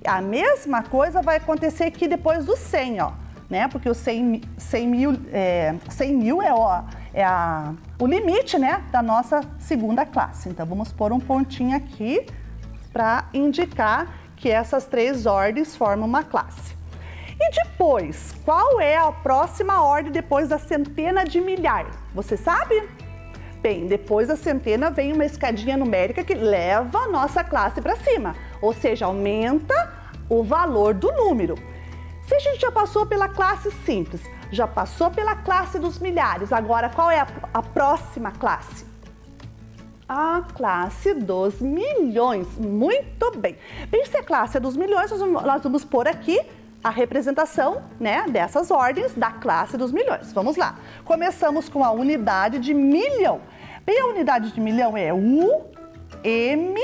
A mesma coisa vai acontecer aqui depois do 100, ó, né? Porque o 100 mil é o limite, né, da nossa segunda classe. Então, vamos pôr um pontinho aqui para indicar que essas 3 ordens formam uma classe. E depois, qual é a próxima ordem depois da centena de milhar? Você sabe? Bem, depois da centena vem uma escadinha numérica que leva a nossa classe para cima, ou seja, aumenta o valor do número. Se a gente já passou pela classe simples, já passou pela classe dos milhares, agora qual é a próxima classe? A classe dos milhões. Muito bem. Bem, se a classe é dos milhões, nós vamos pôr aqui a representação, né, dessas ordens da classe dos milhões. Vamos lá. Começamos com a unidade de milhão. Bem, a unidade de milhão é U, M,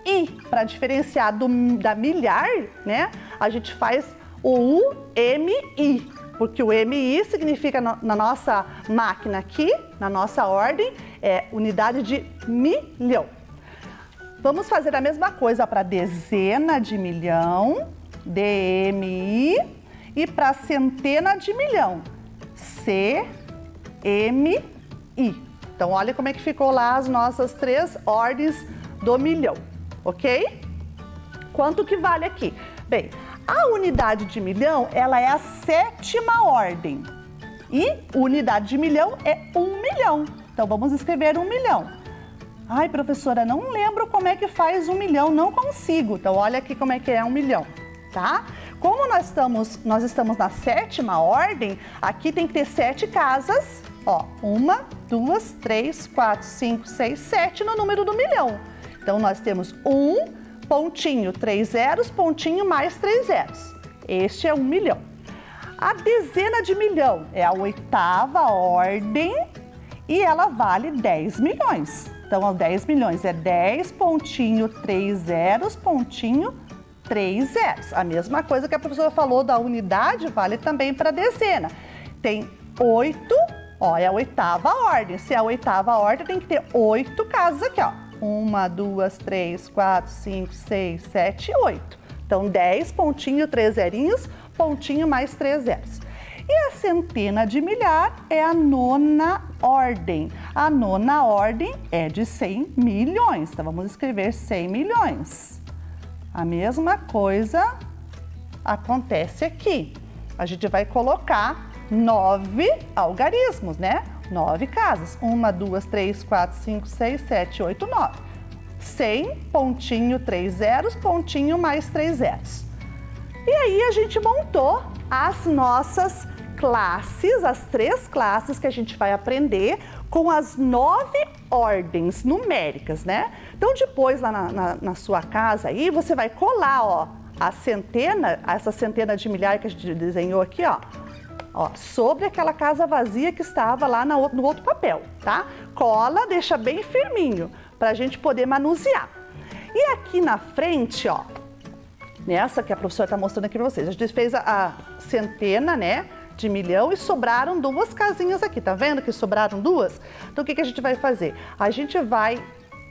I. Para diferenciar da milhar, né, a gente faz o U, M, I. Porque o MI significa na nossa máquina aqui, na nossa ordem, é unidade de milhão. Vamos fazer a mesma coisa para dezena de milhão, DMI, e para centena de milhão, CMI. Então, olha como é que ficou lá as nossas 3 ordens do milhão, ok? Quanto que vale aqui? Bem, a unidade de milhão, ela é a 7ª ordem. E unidade de milhão é 1 milhão. Então, vamos escrever 1 milhão. Ai, professora, não lembro como é que faz 1 milhão, não consigo. Então, olha aqui como é que é 1 milhão, tá? Como nós estamos na 7ª ordem, aqui tem que ter 7 casas. Ó, 1, 2, 3, 4, 5, 6, 7 no número do milhão. Então, nós temos 1, pontinho, 3 zeros, pontinho mais 3 zeros. Este é 1 milhão. A dezena de milhão é a 8ª ordem e ela vale 10 milhões. Então, 10 milhões é 10, pontinho, 3 zeros, pontinho, 3 zeros. A mesma coisa que a professora falou da unidade vale também para a dezena. Tem 8, ó, é a 8ª ordem. Se é a 8ª ordem, tem que ter 8 casas aqui, ó. 1, 2, 3, 4, 5, 6, 7, 8. Então, 10, pontinho, 3 zerinhos, pontinho mais 3 zeros. E a centena de milhar é a 9ª ordem. A 9ª ordem é de 100 milhões. Então, vamos escrever 100 milhões. A mesma coisa acontece aqui. A gente vai colocar 9 algarismos, né? 9 casas. 1, 2, 3, 4, 5, 6, 7, 8, 9. 100, pontinho, 3 zeros, pontinho mais 3 zeros. E aí a gente montou as nossas classes, as 3 classes que a gente vai aprender com as 9 ordens numéricas, né? Então, depois lá na sua casa aí, você vai colar, ó, essa centena de milhares que a gente desenhou aqui, ó, sobre aquela casa vazia que estava lá no outro papel, tá? Cola, deixa bem firminho, para a gente poder manusear. E aqui na frente, ó, nessa que a professora está mostrando aqui para vocês, a gente fez a centena, né, de milhão e sobraram 2 casinhas aqui, tá vendo que sobraram 2? Então, o que a gente vai fazer? A gente vai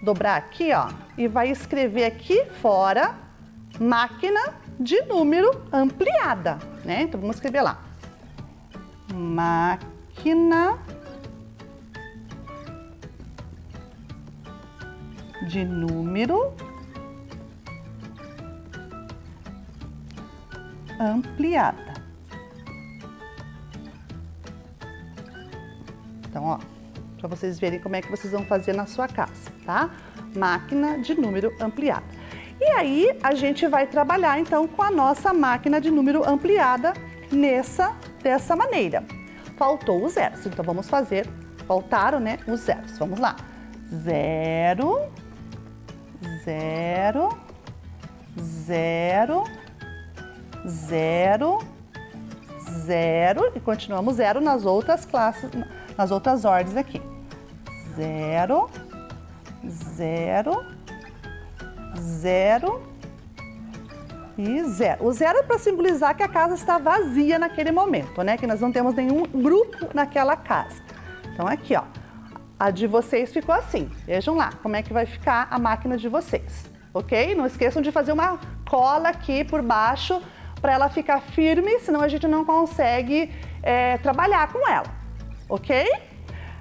dobrar aqui, ó, e vai escrever aqui fora máquina de número ampliada, né? Então, vamos escrever lá. Máquina de número ampliada. Então, ó, para vocês verem como é que vocês vão fazer na sua casa, tá? Máquina de número ampliada. E aí, a gente vai trabalhar, então, com a nossa máquina de número ampliada dessa maneira. Faltou os zeros, então vamos fazer, faltaram, né, os zeros. Vamos lá. 0, 0, 0, 0, 0 e continuamos 0 nas outras classes, nas outras ordens aqui. 0, 0, 0 e 0. O 0 é para simbolizar que a casa está vazia naquele momento, né? Que nós não temos nenhum grupo naquela casa. Então aqui, ó, a de vocês ficou assim. Vejam lá como é que vai ficar a máquina de vocês, ok? Não esqueçam de fazer uma cola aqui por baixo para ela ficar firme, senão a gente não consegue trabalhar com ela, ok?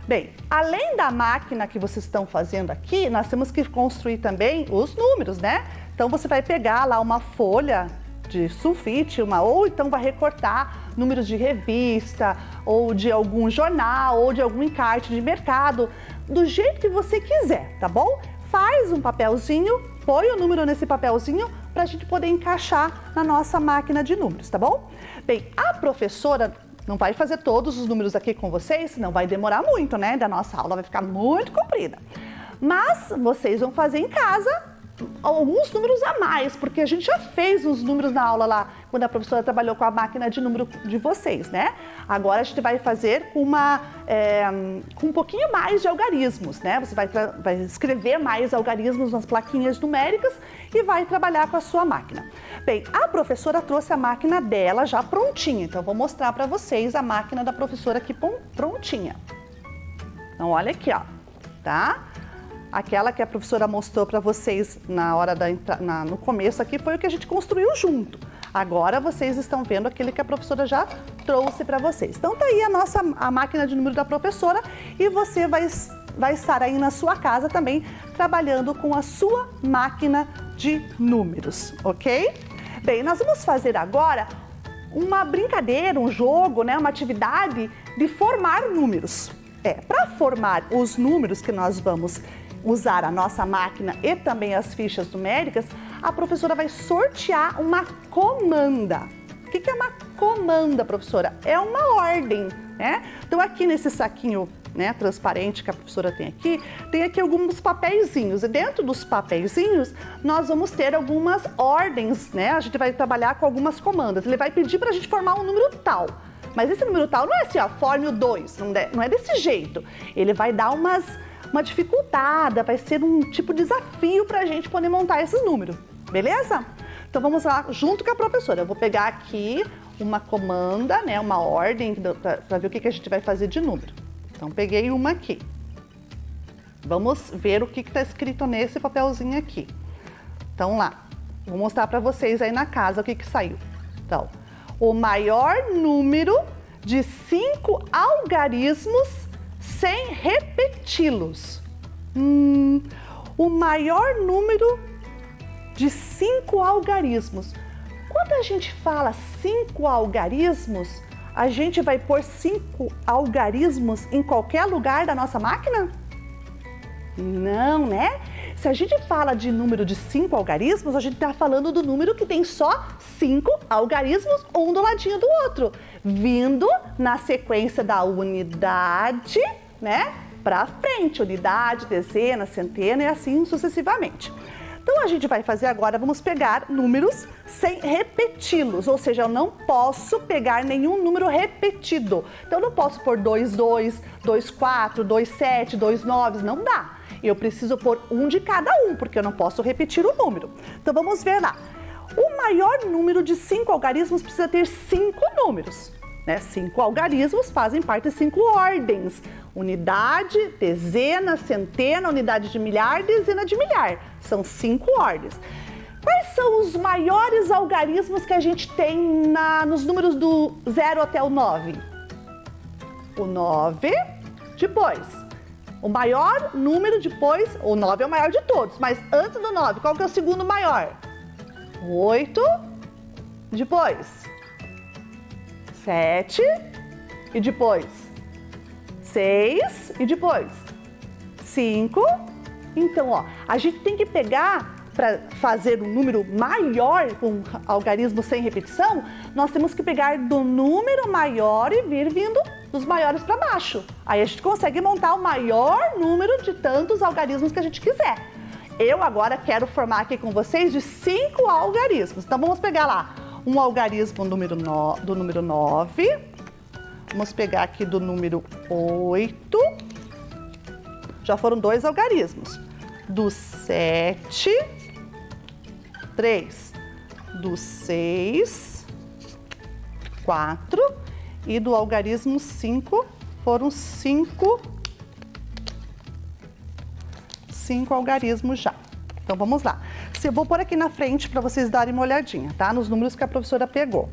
Bem, além da máquina que vocês estão fazendo aqui, nós temos que construir também os números, né? Então, você vai pegar lá uma folha de sulfite, ou então vai recortar números de revista, ou de algum jornal, ou de algum encarte de mercado, do jeito que você quiser, tá bom? Faz um papelzinho, põe o número nesse papelzinho para a gente poder encaixar na nossa máquina de números, tá bom? Bem, a professora não vai fazer todos os números aqui com vocês, senão vai demorar muito, né? Da nossa aula vai ficar muito comprida. Mas vocês vão fazer em casa alguns números a mais, porque a gente já fez os números na aula lá, quando a professora trabalhou com a máquina de número de vocês, né? Agora a gente vai fazer com um pouquinho mais de algarismos, né? Você vai escrever mais algarismos nas plaquinhas numéricas e vai trabalhar com a sua máquina. Bem, a professora trouxe a máquina dela já prontinha, então eu vou mostrar para vocês a máquina da professora aqui prontinha. Então olha aqui, ó, tá? Aquela que a professora mostrou para vocês na hora no começo aqui foi o que a gente construiu junto. Agora vocês estão vendo aquele que a professora já trouxe para vocês. Então tá aí a máquina de número da professora e você vai estar aí na sua casa também trabalhando com a sua máquina de números, ok? Bem, nós vamos fazer agora uma brincadeira, um jogo, né, uma atividade de formar números. Para formar os números que nós vamos usar a nossa máquina e também as fichas numéricas, a professora vai sortear uma comanda. O que é uma comanda, professora? É uma ordem, né? Então aqui nesse saquinho, né, transparente que a professora tem aqui alguns papeizinhos. E dentro dos papeizinhos nós vamos ter algumas ordens, né? A gente vai trabalhar com algumas comandas. Ele vai pedir para a gente formar um número tal. Mas esse número tal não é assim, ó, forme o 2, não é desse jeito. Ele vai dar uma dificultada, vai ser um tipo de desafio para a gente poder montar esses números, beleza? Então vamos lá junto com a professora. Eu vou pegar aqui uma comanda, né, uma ordem para ver o que a gente vai fazer de número. Então peguei uma aqui. Vamos ver o que está escrito nesse papelzinho aqui. Então lá, vou mostrar para vocês aí na casa o que saiu. Então, o maior número de 5 algarismos sem repeti-los. O maior número de 5 algarismos. Quando a gente fala 5 algarismos, a gente vai pôr 5 algarismos em qualquer lugar da nossa máquina? Não, né? Se a gente fala de número de 5 algarismos, a gente está falando do número que tem só 5 algarismos, um do ladinho do outro, vindo na sequência da unidade, né, para frente, unidade, dezena, centena e assim sucessivamente. Então a gente vai fazer agora, vamos pegar números sem repeti-los, ou seja, eu não posso pegar nenhum número repetido. Então eu não posso pôr 2, 2, 2, 4, 2, 7, 2, 9, não dá. Eu preciso pôr um de cada um, porque eu não posso repetir o número. Então vamos ver lá. O maior número de 5 algarismos precisa ter 5 números. 5 algarismos fazem parte de 5 ordens. Unidade, dezena, centena, unidade de milhar, dezena de milhar. São 5 ordens. Quais são os maiores algarismos que a gente tem nos números do 0 até o 9? O 9, depois. O maior número depois, o 9 é o maior de todos, mas antes do 9, qual que é o segundo maior? O 8, depois. 7 e depois 6 e depois 5. Então, ó, a gente tem que pegar, para fazer um número maior com algarismo sem repetição, nós temos que pegar do número maior e vir vindo dos maiores para baixo. Aí a gente consegue montar o maior número de tantos algarismos que a gente quiser. Eu agora quero formar aqui com vocês de 5 algarismos. Então vamos pegar lá um algarismo do número 9, vamos pegar aqui do número 8, já foram 2 algarismos, do 7, 3, do 6, 4 e do algarismo 5, foram 5 algarismos já. Então vamos lá. Eu vou pôr aqui na frente para vocês darem uma olhadinha, tá? Nos números que a professora pegou.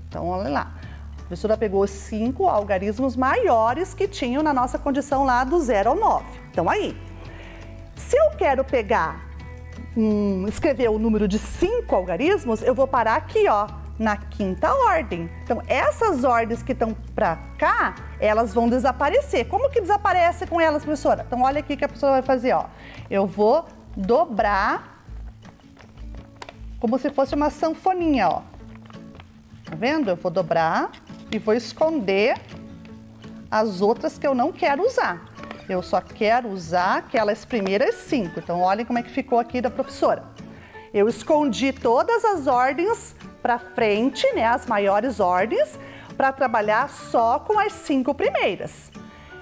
Então, olha lá. A professora pegou 5 algarismos maiores que tinham na nossa condição lá do 0 ao 9. Então, aí. Se eu quero pegar, escrever o número de 5 algarismos, eu vou parar aqui, ó, na 5ª ordem. Então, essas ordens que estão para cá, elas vão desaparecer. Como que desaparece com elas, professora? Então, olha aqui que a professora vai fazer, ó. Eu vou dobrar como se fosse uma sanfoninha, ó. Tá vendo? Eu vou dobrar e vou esconder as outras que eu não quero usar. Eu só quero usar aquelas primeiras 5. Então, olhem como é que ficou aqui da professora. Eu escondi todas as ordens para frente, né, as maiores ordens, para trabalhar só com as 5 primeiras.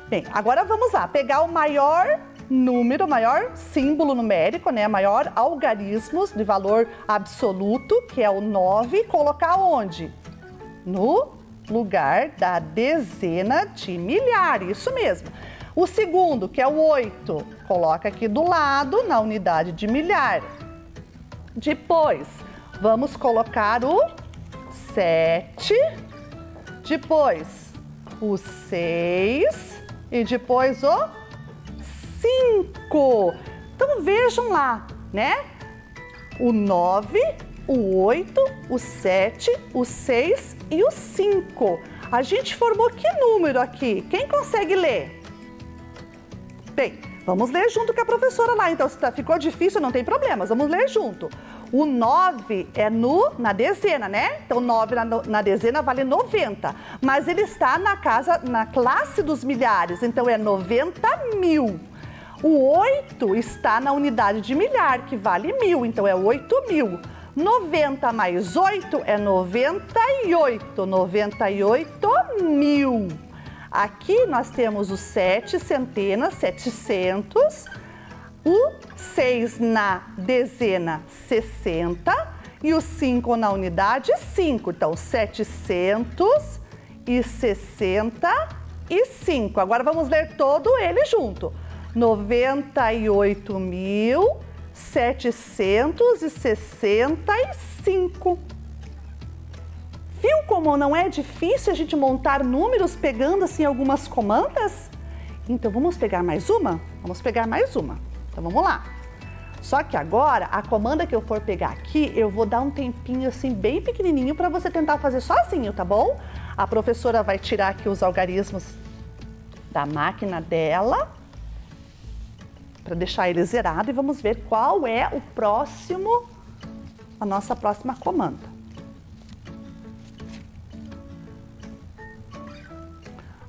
Bem, agora vamos lá, pegar o maior número, maior símbolo numérico, né, maior algarismos de valor absoluto, que é o 9, e colocar onde? No lugar da dezena de milhar, isso mesmo. O segundo, que é o 8, coloca aqui do lado, na unidade de milhar. Depois, vamos colocar o 7, depois o 6 e depois o 5. Então vejam lá, né? O 9, o 8, o 7, o 6 e o 5. A gente formou que número aqui? Quem consegue ler? Bem, vamos ler junto com a professora lá. Então, se ficou difícil, não tem problema, vamos ler junto. O 9 é na dezena, né? Então, 9 na dezena vale 90. Mas ele está na classe dos milhares, então é 90.000. O 8 está na unidade de milhar, que vale 1.000, então é 8.000. 90 mais 8 é 98, 98.000. Aqui nós temos o 7 centenas, 700, o 6 na dezena, 60, e o 5 na unidade, 5. Então, 765. Agora vamos ler todo ele junto. 98.765. Viu como não é difícil a gente montar números pegando assim algumas comandas? Então vamos pegar mais uma? Vamos pegar mais uma. Então vamos lá. Só que agora, a comanda que eu for pegar aqui, eu vou dar um tempinho assim bem pequenininho para você tentar fazer sozinho, tá bom? A professora vai tirar aqui os algarismos da máquina dela. para deixar ele zerado, e vamos ver qual é a nossa próxima comanda.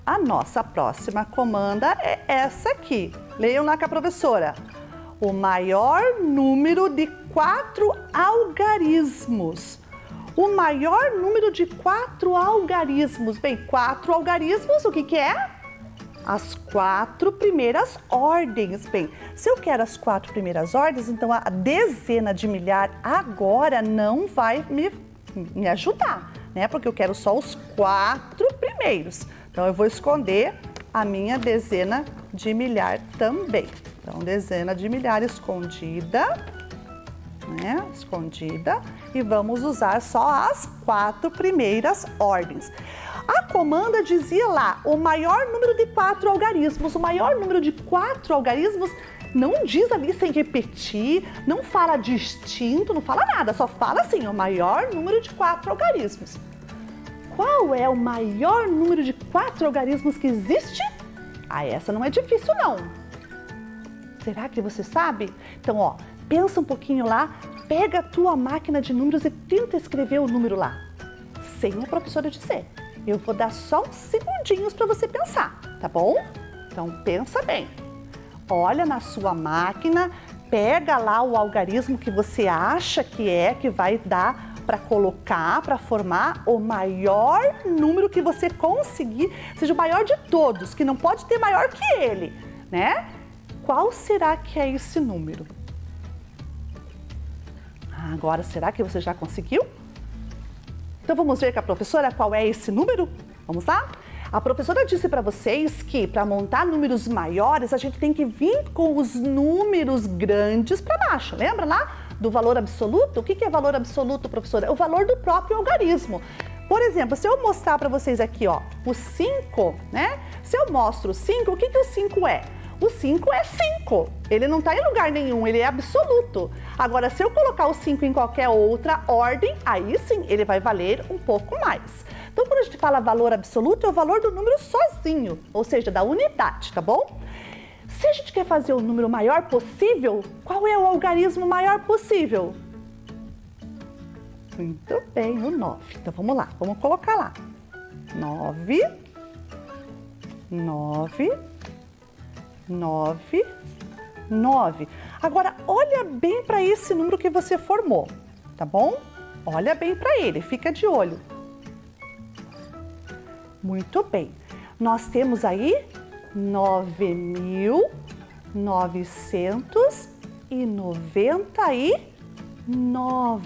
A nossa próxima comanda é essa aqui. Leiam lá com a professora. O maior número de 4 algarismos. O maior número de 4 algarismos. Bem, 4 algarismos, o que é? As 4 primeiras ordens. Bem, se eu quero as 4 primeiras ordens, então a dezena de milhar agora não vai me ajudar, né? Porque eu quero só os 4 primeiros. Então, eu vou esconder a minha dezena de milhar também. Então, dezena de milhar escondida, né? Escondida. E vamos usar só as 4 primeiras ordens. A comanda dizia lá, o maior número de 4 algarismos. O maior número de 4 algarismos não diz ali sem repetir, não fala distinto, não fala nada. Só fala assim, o maior número de 4 algarismos. Qual é o maior número de 4 algarismos que existe? Ah, essa não é difícil não. Será que você sabe? Então, ó, pensa um pouquinho lá, pega a tua máquina de números e tenta escrever o número lá. Sem a professora dizer. Eu vou dar só uns segundinhos para você pensar, tá bom? Então, pensa bem. Olha na sua máquina, pega lá o algarismo que você acha que vai dar para colocar, para formar o maior número que você conseguir, seja o maior de todos, que não pode ter maior que ele, né? Qual será que é esse número? Agora, será que você já conseguiu? Então vamos ver com a professora qual é esse número? Vamos lá? A professora disse para vocês que para montar números maiores, a gente tem que vir com os números grandes para baixo. Lembra lá do valor absoluto? O que é valor absoluto, professora? É o valor do próprio algarismo. Por exemplo, se eu mostrar para vocês aqui, ó, o 5, né? Se eu mostro o 5, o que o 5 é? O 5 é 5. Ele não está em lugar nenhum, ele é absoluto. Agora, se eu colocar o 5 em qualquer outra ordem, aí sim ele vai valer um pouco mais. Então, quando a gente fala valor absoluto, é o valor do número sozinho, ou seja, da unidade, tá bom? Se a gente quer fazer o número maior possível, qual é o algarismo maior possível? Muito bem, o 9. Então, vamos lá, vamos colocar lá. 9, 9, 9, 9. Agora, olha bem para esse número que você formou, tá bom? Olha bem para ele, fica de olho. Muito bem. Nós temos aí 9.999.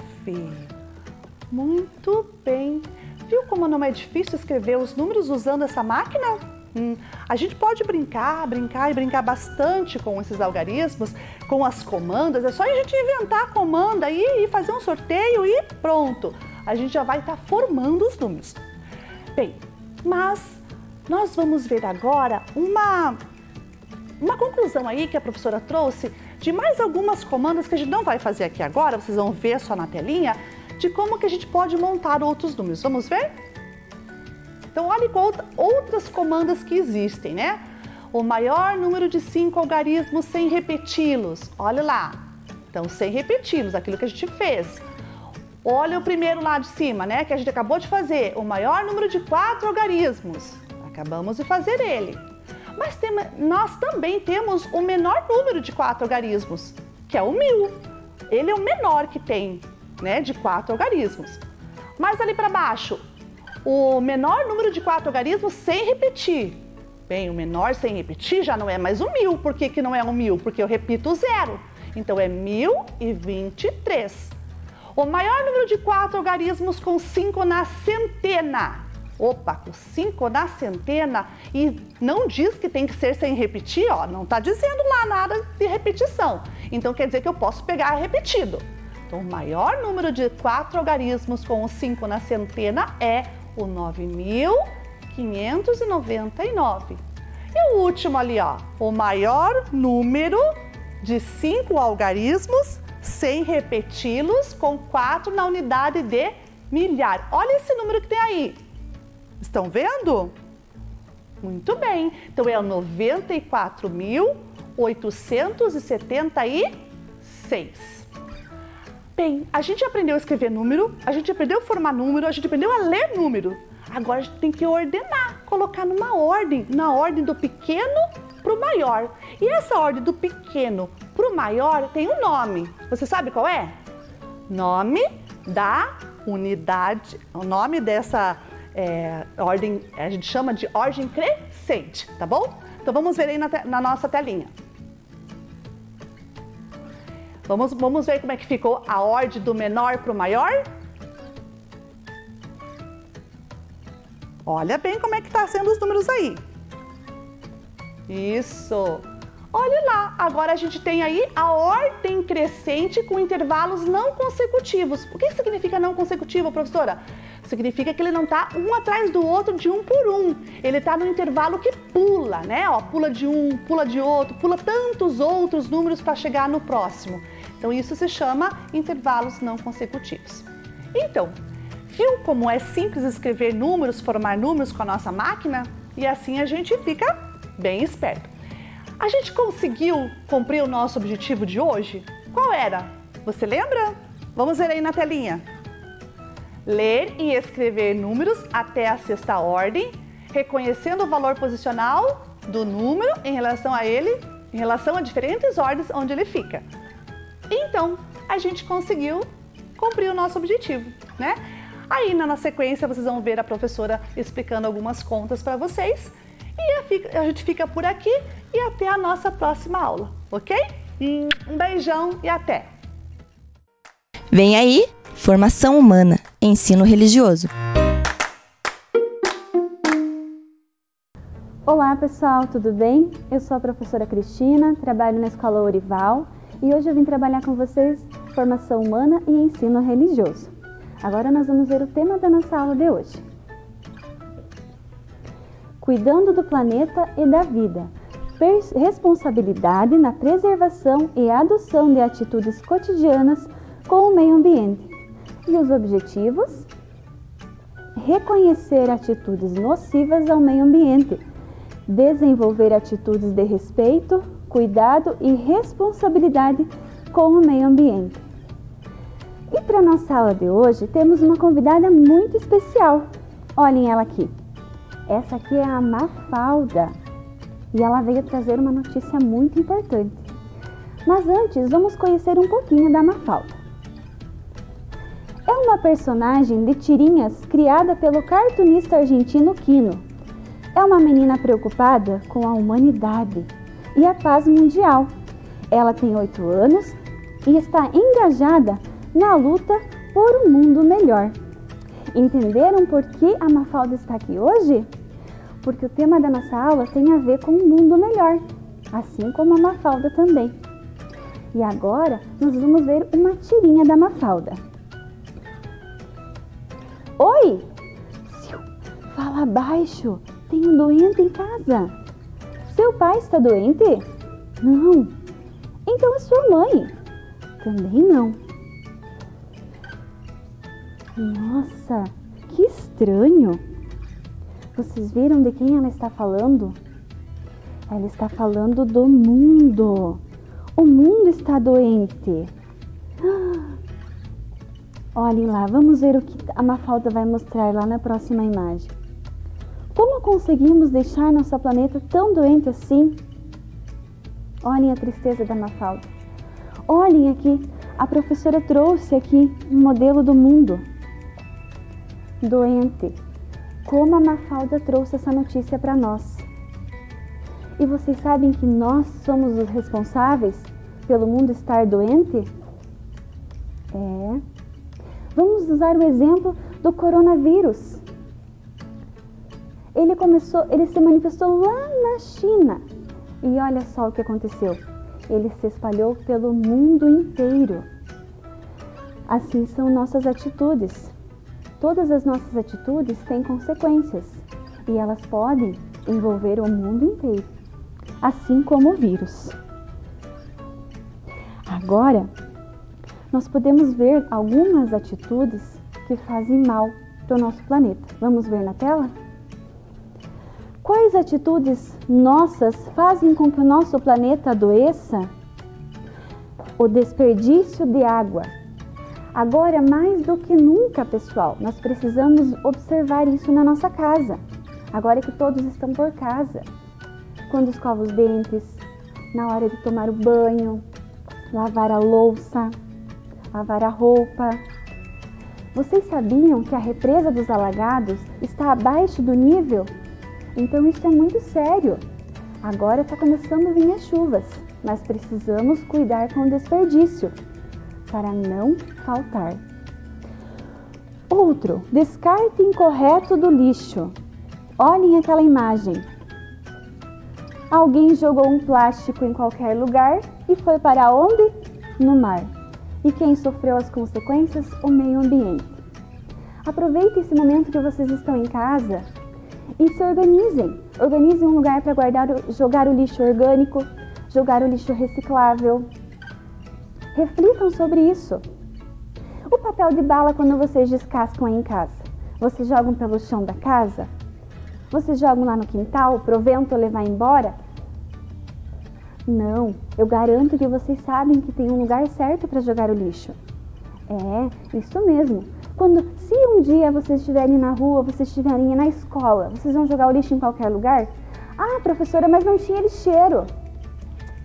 Muito bem. Viu como não é difícil escrever os números usando essa máquina? A gente pode brincar bastante com esses algarismos, com as comandas. É só a gente inventar a comanda aí e fazer um sorteio e pronto. A gente já vai estar formando os números. Bem, mas nós vamos ver agora uma conclusão aí que a professora trouxe de mais algumas comandas que a gente não vai fazer aqui agora, vocês vão ver só na telinha, de como que a gente pode montar outros números. Vamos ver? Então, olhe com outras comandas que existem, né? O maior número de 5 algarismos sem repeti-los. Olha lá. Então, sem repeti-los, aquilo que a gente fez. Olha o primeiro lá de cima, né? Que a gente acabou de fazer. O maior número de 4 algarismos. Acabamos de fazer ele. Mas nós também temos o menor número de 4 algarismos, que é o 1000. Ele é o menor que tem, né? De 4 algarismos. Mas ali para baixo, o menor número de 4 algarismos sem repetir. Bem, o menor sem repetir já não é mais o 1000. Por que que não é o 1000? Porque eu repito o 0. Então, é 1023. O maior número de 4 algarismos com 5 na centena. Opa, com 5 na centena. E não diz que tem que ser sem repetir, ó. Não está dizendo lá nada de repetição. Então, quer dizer que eu posso pegar repetido. Então, o maior número de 4 algarismos com 5 na centena é o 9.599. E o último ali, ó, o maior número de 5 algarismos sem repeti-los com 4 na unidade de milhar. Olha esse número que tem aí. Estão vendo? Muito bem. Então, é o 94.199. 876. Bem, a gente aprendeu a escrever número, a gente aprendeu a formar número, a gente aprendeu a ler número. Agora a gente tem que ordenar, colocar numa ordem, na ordem do pequeno para o maior. E essa ordem do pequeno para o maior tem um nome. Você sabe qual é? Nome da unidade, o nome dessa ordem, a gente chama de ordem crescente, tá bom? Então vamos ver aí na nossa telinha. Vamos ver como é que ficou a ordem do menor para o maior? Olha bem como é que tá sendo os números aí. Isso. Olha lá, agora a gente tem aí a ordem crescente com intervalos não consecutivos. O que significa não consecutivo, professora? Significa que ele não está um atrás do outro de um por um. Ele está no intervalo que pula, né? Ó, pula de um, pula de outro, pula tantos outros números para chegar no próximo. Então isso se chama intervalos não consecutivos. Então, viu como é simples escrever números, formar números com a nossa máquina? E assim a gente fica bem esperto. A gente conseguiu cumprir o nosso objetivo de hoje? Qual era? Você lembra? Vamos ver aí na telinha. Ler e escrever números até a sexta ordem, reconhecendo o valor posicional do número em relação a ele, em relação a diferentes ordens onde ele fica. Então, a gente conseguiu cumprir o nosso objetivo, né? Aí, na sequência, vocês vão ver a professora explicando algumas contas para vocês. E a gente fica por aqui e até a nossa próxima aula, ok? Um beijão e até! Vem aí, Formação Humana, Ensino Religioso. Olá pessoal, tudo bem? Eu sou a professora Cristina, trabalho na Escola Orival e hoje eu vim trabalhar com vocês Formação Humana e Ensino Religioso. Agora nós vamos ver o tema da nossa aula de hoje. Cuidando do planeta e da vida. Responsabilidade na preservação e adoção de atitudes cotidianas com o meio ambiente. E os objetivos? Reconhecer atitudes nocivas ao meio ambiente. Desenvolver atitudes de respeito, cuidado e responsabilidade com o meio ambiente. E para a nossa aula de hoje, temos uma convidada muito especial. Olhem ela aqui. Essa aqui é a Mafalda e ela veio trazer uma notícia muito importante. Mas antes, vamos conhecer um pouquinho da Mafalda. É uma personagem de tirinhas criada pelo cartunista argentino Quino. É uma menina preocupada com a humanidade e a paz mundial. Ela tem 8 anos e está engajada na luta por um mundo melhor. Entenderam por que a Mafalda está aqui hoje? Porque o tema da nossa aula tem a ver com um mundo melhor, assim como a Mafalda também. E agora nós vamos ver uma tirinha da Mafalda. Oi! Fala baixo, tem um doente em casa. Seu pai está doente? Não. Então é sua mãe? Também não. Nossa, que estranho! Vocês viram de quem ela está falando? Ela está falando do mundo. O mundo está doente. Olhem lá, vamos ver o que a Mafalda vai mostrar lá na próxima imagem. Como conseguimos deixar nosso planeta tão doente assim? Olhem a tristeza da Mafalda. Olhem aqui, a professora trouxe aqui um modelo do mundo. Doente. Como a Mafalda trouxe essa notícia para nós. E vocês sabem que nós somos os responsáveis pelo mundo estar doente? Vamos usar o exemplo do coronavírus. Ele se manifestou lá na China. E olha só o que aconteceu. Ele se espalhou pelo mundo inteiro. Assim são nossas atitudes. Todas as nossas atitudes têm consequências e elas podem envolver o mundo inteiro, assim como o vírus. Agora, nós podemos ver algumas atitudes que fazem mal para o nosso planeta. Vamos ver na tela? Quais atitudes nossas fazem com que o nosso planeta adoeça? O desperdício de água. Agora, mais do que nunca, pessoal, nós precisamos observar isso na nossa casa. Agora que todos estão por casa. Quando escova os dentes, na hora de tomar o banho, lavar a louça, lavar a roupa. Vocês sabiam que a represa dos alagados está abaixo do nível? Então isso é muito sério. Agora está começando a vir as chuvas, mas precisamos cuidar com o desperdício para não faltar. Outro, descarte incorreto do lixo. Olhem aquela imagem. Alguém jogou um plástico em qualquer lugar e foi para onde? No mar. E quem sofreu as consequências? O meio ambiente. Aproveitem esse momento que vocês estão em casa e se organizem. Organizem um lugar para jogar o lixo orgânico, jogar o lixo reciclável. Reflitam sobre isso. O papel de bala, quando vocês descascam aí em casa, vocês jogam pelo chão da casa? Vocês jogam lá no quintal para o vento levar embora? Não, eu garanto que vocês sabem que tem um lugar certo para jogar o lixo. É, isso mesmo. Se um dia vocês estiverem na rua, vocês estiverem na escola, vocês vão jogar o lixo em qualquer lugar? Ah, professora, mas não tinha lixeiro.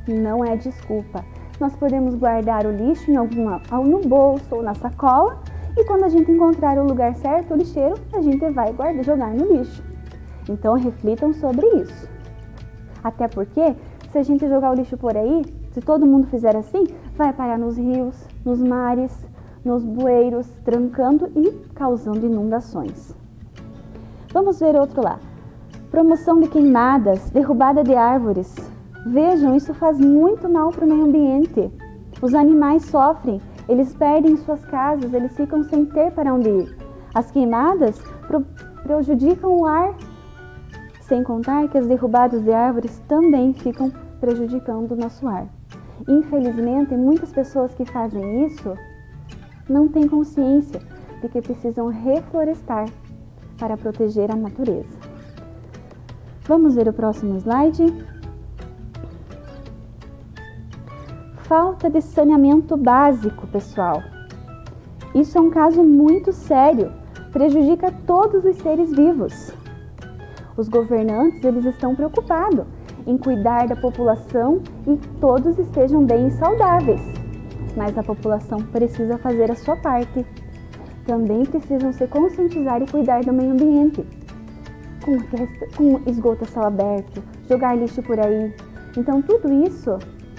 Não é desculpa. Nós podemos guardar o lixo no bolso ou na sacola e quando a gente encontrar o lugar certo, o lixeiro, a gente vai jogar no lixo. Então reflitam sobre isso. Até porque, se a gente jogar o lixo por aí, se todo mundo fizer assim, vai parar nos rios, nos mares, nos bueiros, trancando e causando inundações. Vamos ver outro lá. Promoção de queimadas, derrubada de árvores. Vejam, isso faz muito mal para o meio ambiente. Os animais sofrem, eles perdem suas casas, eles ficam sem ter para onde ir. As queimadas prejudicam o ar, sem contar que as derrubadas de árvores também ficam prejudicando o nosso ar. Infelizmente, muitas pessoas que fazem isso não têm consciência de que precisam reflorestar para proteger a natureza. Vamos ver o próximo slide. Falta de saneamento básico, pessoal. Isso é um caso muito sério, prejudica todos os seres vivos. Os governantes, eles estão preocupados em cuidar da população e todos estejam bem e saudáveis. Mas a população precisa fazer a sua parte. Também precisam se conscientizar e cuidar do meio ambiente. Com esgoto a céu aberto, jogar lixo por aí. Então tudo isso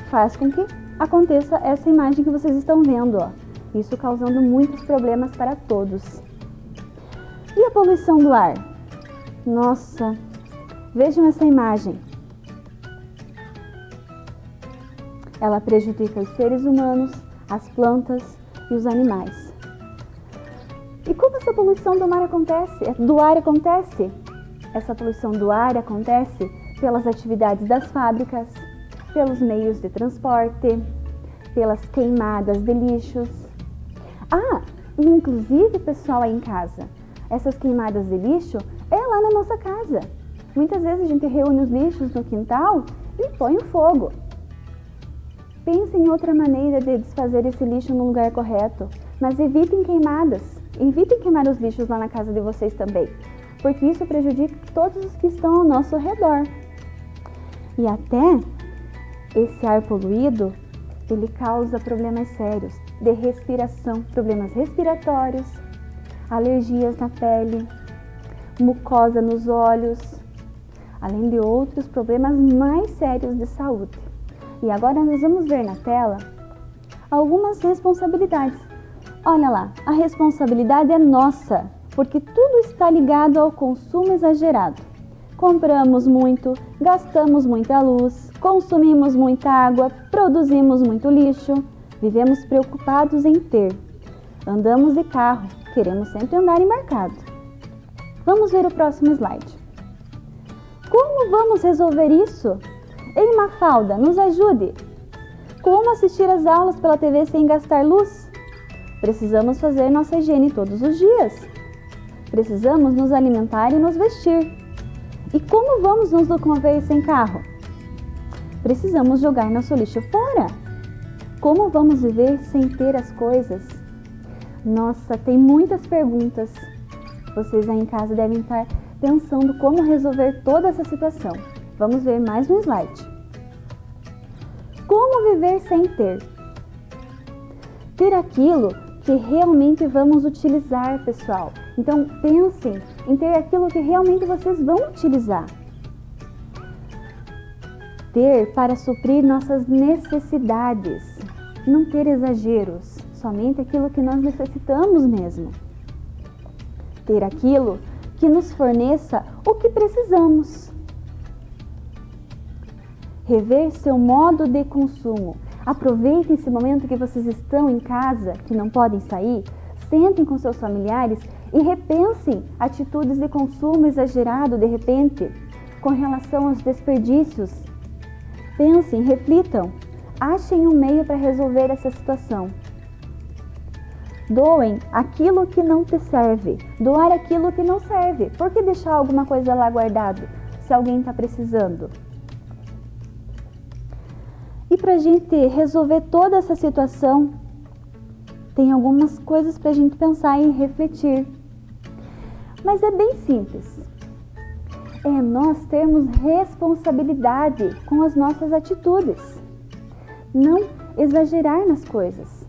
faz com que aconteça essa imagem que vocês estão vendo, ó. Isso causando muitos problemas para todos. E a poluição do ar? Nossa, vejam essa imagem. Ela prejudica os seres humanos, as plantas e os animais. E como essa poluição do ar acontece? Essa poluição do ar acontece pelas atividades das fábricas, pelos meios de transporte, pelas queimadas de lixos. E inclusive, pessoal, aí em casa, essas queimadas de lixo é lá na nossa casa. Muitas vezes a gente reúne os lixos no quintal e põe o fogo. Pense em outra maneira de desfazer esse lixo no lugar correto, mas evitem queimadas. Evitem queimar os lixos lá na casa de vocês também, porque isso prejudica todos os que estão ao nosso redor. E até esse ar poluído, ele causa problemas sérios de respiração, problemas respiratórios, alergias na pele, mucosa nos olhos, além de outros problemas mais sérios de saúde. E agora nós vamos ver na tela algumas responsabilidades. Olha lá, a responsabilidade é nossa, porque tudo está ligado ao consumo exagerado. Compramos muito, gastamos muita luz, consumimos muita água, produzimos muito lixo, vivemos preocupados em ter. Andamos de carro, queremos sempre andar embarcado. Vamos ver o próximo slide. Como vamos resolver isso? Ei, Mafalda, nos ajude! Como assistir às aulas pela TV sem gastar luz? Precisamos fazer nossa higiene todos os dias. Precisamos nos alimentar e nos vestir. E como vamos nos locomover sem carro? Precisamos jogar nosso lixo fora. Como vamos viver sem ter as coisas? Nossa, tem muitas perguntas. Vocês aí em casa devem estar pensando como resolver toda essa situação. Vamos ver mais um slide. Como viver sem ter? Ter aquilo que realmente vamos utilizar, pessoal. Então, pensem em ter aquilo que realmente vocês vão utilizar. Ter para suprir nossas necessidades. Não ter exageros, somente aquilo que nós necessitamos mesmo. Ter aquilo que nos forneça o que precisamos. Rever seu modo de consumo. Aproveitem esse momento que vocês estão em casa, que não podem sair, sentem com seus familiares e repensem atitudes de consumo exagerado de repente, com relação aos desperdícios. Pensem, reflitam, achem um meio para resolver essa situação. Doem aquilo que não te serve, doar aquilo que não serve. Por que deixar alguma coisa lá guardado, se alguém está precisando? E para a gente resolver toda essa situação, tem algumas coisas para a gente pensar e refletir. Mas é bem simples. É nós termos responsabilidade com as nossas atitudes. Não exagerar nas coisas.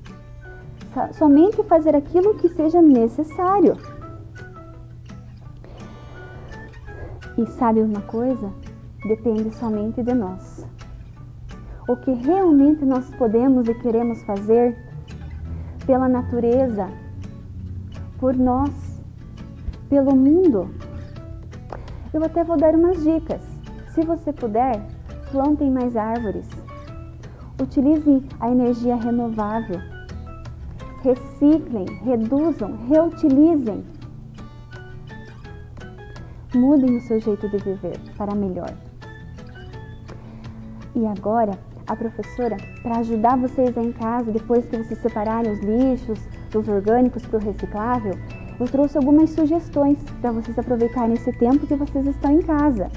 Somente fazer aquilo que seja necessário. E sabe uma coisa? Depende somente de nós. O que realmente nós podemos e queremos fazer pela natureza, por nós, pelo mundo. Eu até vou dar umas dicas. Se você puder, plantem mais árvores. Utilizem a energia renovável. Reciclem, reduzam, reutilizem. Mudem o seu jeito de viver para melhor. E agora, a professora, para ajudar vocês aí em casa, depois que vocês separarem os lixos, dos orgânicos para o reciclável, eu trouxe algumas sugestões para vocês aproveitarem esse tempo que vocês estão em casa.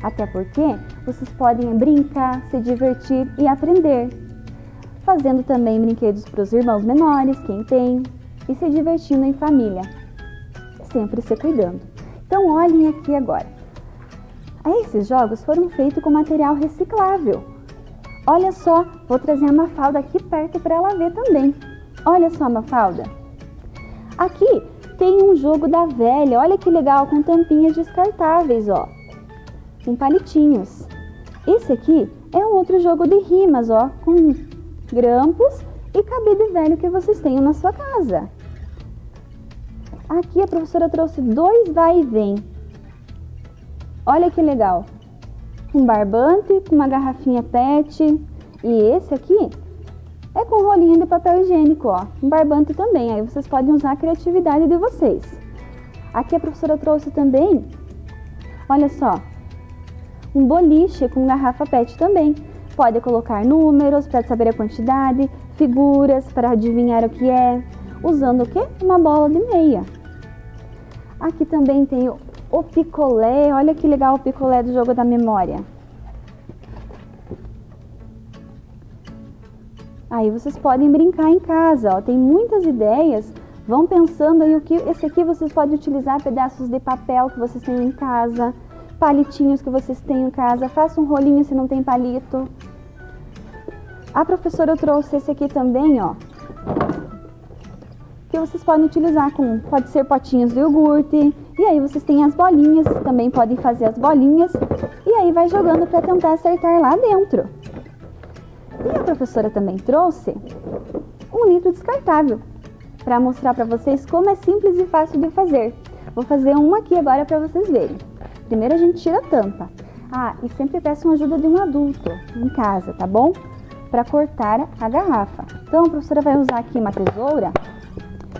Até porque vocês podem brincar, se divertir e aprender. Fazendo também brinquedos para os irmãos menores, quem tem, e se divertindo em família. Sempre se cuidando. Então olhem aqui agora. Esses jogos foram feitos com material reciclável. Olha só, vou trazer a Mafalda aqui perto para ela ver também. Olha só, Mafalda. Aqui tem um jogo da velha, olha que legal, com tampinhas descartáveis, ó. Com palitinhos. Esse aqui é um outro jogo de rimas, ó, com grampos e cabide velho que vocês tenham na sua casa. Aqui a professora trouxe 2 vai e vem. Olha que legal. Um barbante com uma garrafinha PET. E esse aqui é com rolinho de papel higiênico, ó. Um barbante também, aí vocês podem usar a criatividade de vocês. Aqui a professora trouxe também, olha só, um boliche com garrafa PET também. Pode colocar números para saber a quantidade, figuras para adivinhar o que é, usando o quê? Uma bola de meia. Aqui também tem o picolé, olha que legal o picolé do jogo da memória. Aí vocês podem brincar em casa, ó. Tem muitas ideias. Vão pensando aí o que esse aqui vocês podem utilizar pedaços de papel que vocês têm em casa, palitinhos que vocês têm em casa. Faça um rolinho se não tem palito. A professora trouxe esse aqui também, ó, que vocês podem utilizar com, pode ser potinhos de iogurte. E aí vocês têm as bolinhas, também podem fazer as bolinhas. E aí vai jogando para tentar acertar lá dentro. E a professora também trouxe um litro descartável para mostrar para vocês como é simples e fácil de fazer. Vou fazer um aqui agora para vocês verem. Primeiro a gente tira a tampa. E sempre peçam ajuda de um adulto em casa, tá bom? Para cortar a garrafa. Então a professora vai usar aqui uma tesoura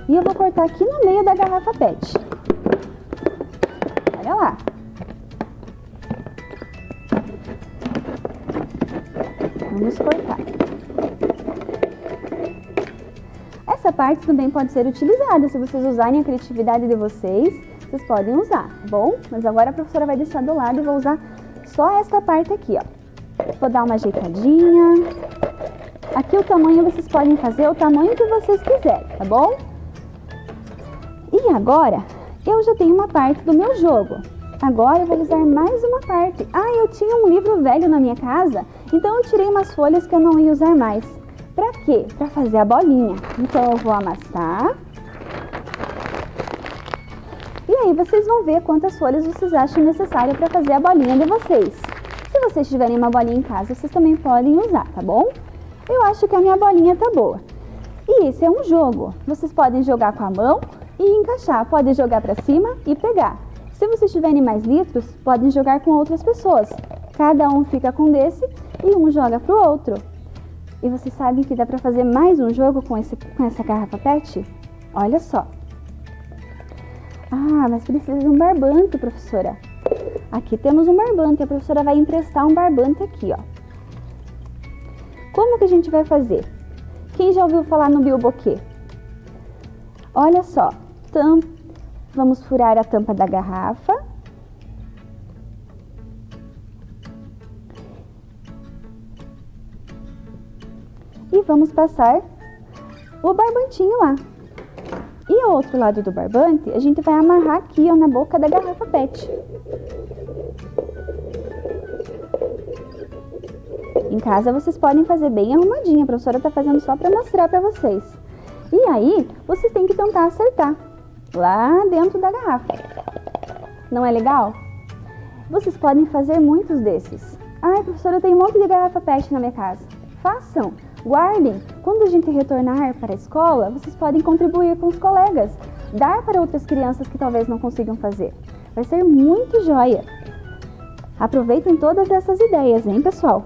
e eu vou cortar aqui no meio da garrafa PET. Olha lá. Vamos cortar. Essa parte também pode ser utilizada se vocês usarem a criatividade de vocês. vocês podem usar, tá bom? Mas agora a professora vai deixar do lado e vou usar só esta parte aqui, ó. Vou dar uma ajeitadinha. Aqui o tamanho vocês podem fazer o tamanho que vocês quiserem, tá bom? E agora, eu já tenho uma parte do meu jogo. Agora eu vou usar mais uma parte. Eu tinha um livro velho na minha casa, então eu tirei umas folhas que eu não ia usar mais. Pra quê? Pra fazer a bolinha. Então eu vou amassar. E aí vocês vão ver quantas folhas vocês acham necessárias para fazer a bolinha de vocês. Se vocês tiverem uma bolinha em casa, vocês também podem usar, tá bom? Eu acho que a minha bolinha tá boa. E esse é um jogo. Vocês podem jogar com a mão e encaixar. Podem jogar para cima e pegar. Se vocês tiverem mais litros, podem jogar com outras pessoas. Cada um fica com desse e um joga pro outro. E vocês sabem que dá para fazer mais um jogo com essa garrafa PET? Olha só. Mas precisa de um barbante, professora. Aqui temos um barbante. A professora vai emprestar um barbante aqui, ó. Como que a gente vai fazer? Quem já ouviu falar no bilboquê? Olha só. Vamos furar a tampa da garrafa. E vamos passar o barbantinho lá. E o outro lado do barbante, a gente vai amarrar aqui, ó, na boca da garrafa PET. Em casa vocês podem fazer bem arrumadinho, a professora tá fazendo só para mostrar para vocês. E aí, vocês têm que tentar acertar lá dentro da garrafa. Não é legal? Vocês podem fazer muitos desses. Professora, eu tenho um monte de garrafa PET na minha casa. Façam! Guardem! Quando a gente retornar para a escola, vocês podem contribuir com os colegas, dar para outras crianças que talvez não consigam fazer. Vai ser muito joia! Aproveitem todas essas ideias, hein, pessoal?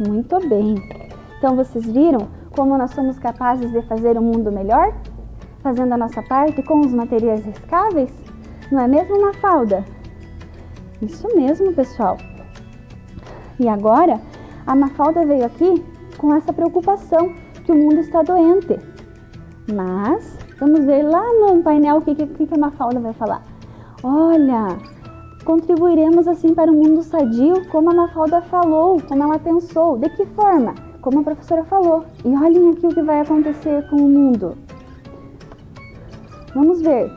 Muito bem! Então, vocês viram como nós somos capazes de fazer um mundo melhor? Fazendo a nossa parte com os materiais recicláveis? Não é mesmo, Mafalda? Isso mesmo, pessoal! E agora, a Mafalda veio aqui com essa preocupação que o mundo está doente. Mas, vamos ver lá no painel o que a Mafalda vai falar. Olha, contribuiremos assim para um mundo sadio, como a Mafalda falou, como ela pensou. De que forma? Como a professora falou. E olhem aqui o que vai acontecer com o mundo. Vamos ver.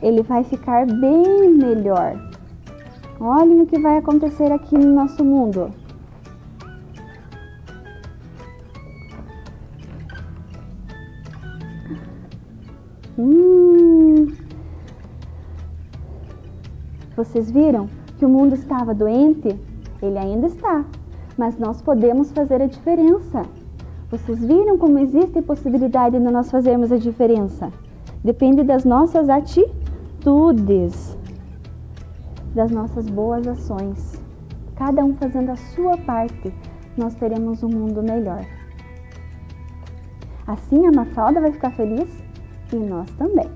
Ele vai ficar bem melhor. Olhem o que vai acontecer aqui no nosso mundo. Vocês viram que o mundo estava doente? Ele ainda está, mas nós podemos fazer a diferença. Vocês viram como existe possibilidade de nós fazermos a diferença? Depende das nossas atitudes, das nossas boas ações. Cada um fazendo a sua parte, nós teremos um mundo melhor. Assim a Mafalda vai ficar feliz e nós também.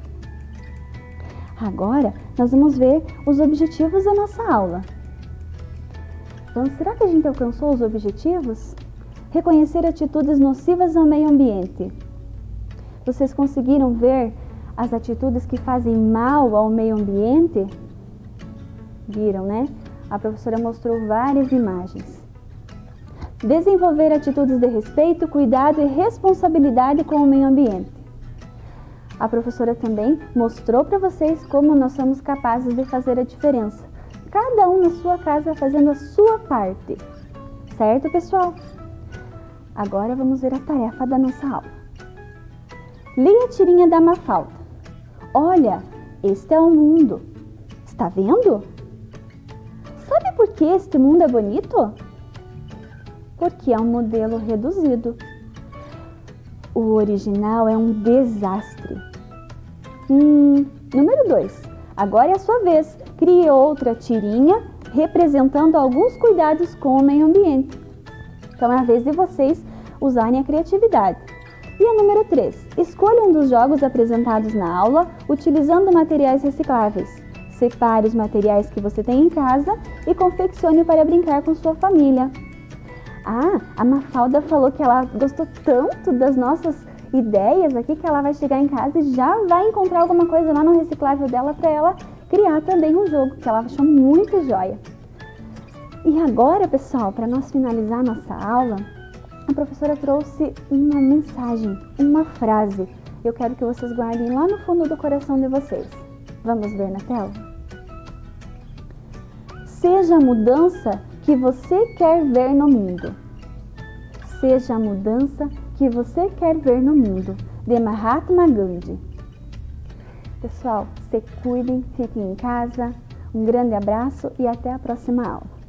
Agora, nós vamos ver os objetivos da nossa aula. Então, será que a gente alcançou os objetivos? Reconhecer atitudes nocivas ao meio ambiente. Vocês conseguiram ver as atitudes que fazem mal ao meio ambiente? Viram, né? A professora mostrou várias imagens. Desenvolver atitudes de respeito, cuidado e responsabilidade com o meio ambiente. A professora também mostrou para vocês como nós somos capazes de fazer a diferença. Cada um na sua casa fazendo a sua parte. Certo, pessoal? Agora vamos ver a tarefa da nossa aula. Leia a tirinha da Mafalda. Olha, este é o mundo. Está vendo? Sabe por que este mundo é bonito? Porque é um modelo reduzido. O original é um desastre. Número 2. Agora é a sua vez. Crie outra tirinha representando alguns cuidados com o meio ambiente. Então é a vez de vocês usarem a criatividade. E a número 3. Escolha um dos jogos apresentados na aula utilizando materiais recicláveis. Separe os materiais que você tem em casa e confeccione para brincar com sua família. A Mafalda falou que ela gostou tanto das nossas ideias aqui que ela vai chegar em casa e já vai encontrar alguma coisa lá no reciclável dela para ela criar também um jogo, que ela achou muito joia. E agora, pessoal, para nós finalizar nossa aula, a professora trouxe uma mensagem, uma frase. Eu quero que vocês guardem lá no fundo do coração de vocês. Vamos ver na tela? Seja a mudança que você quer ver no mundo. Seja a mudança que você quer ver no mundo, de Mahatma Gandhi. Pessoal, se cuidem, fiquem em casa. Um grande abraço e até a próxima aula.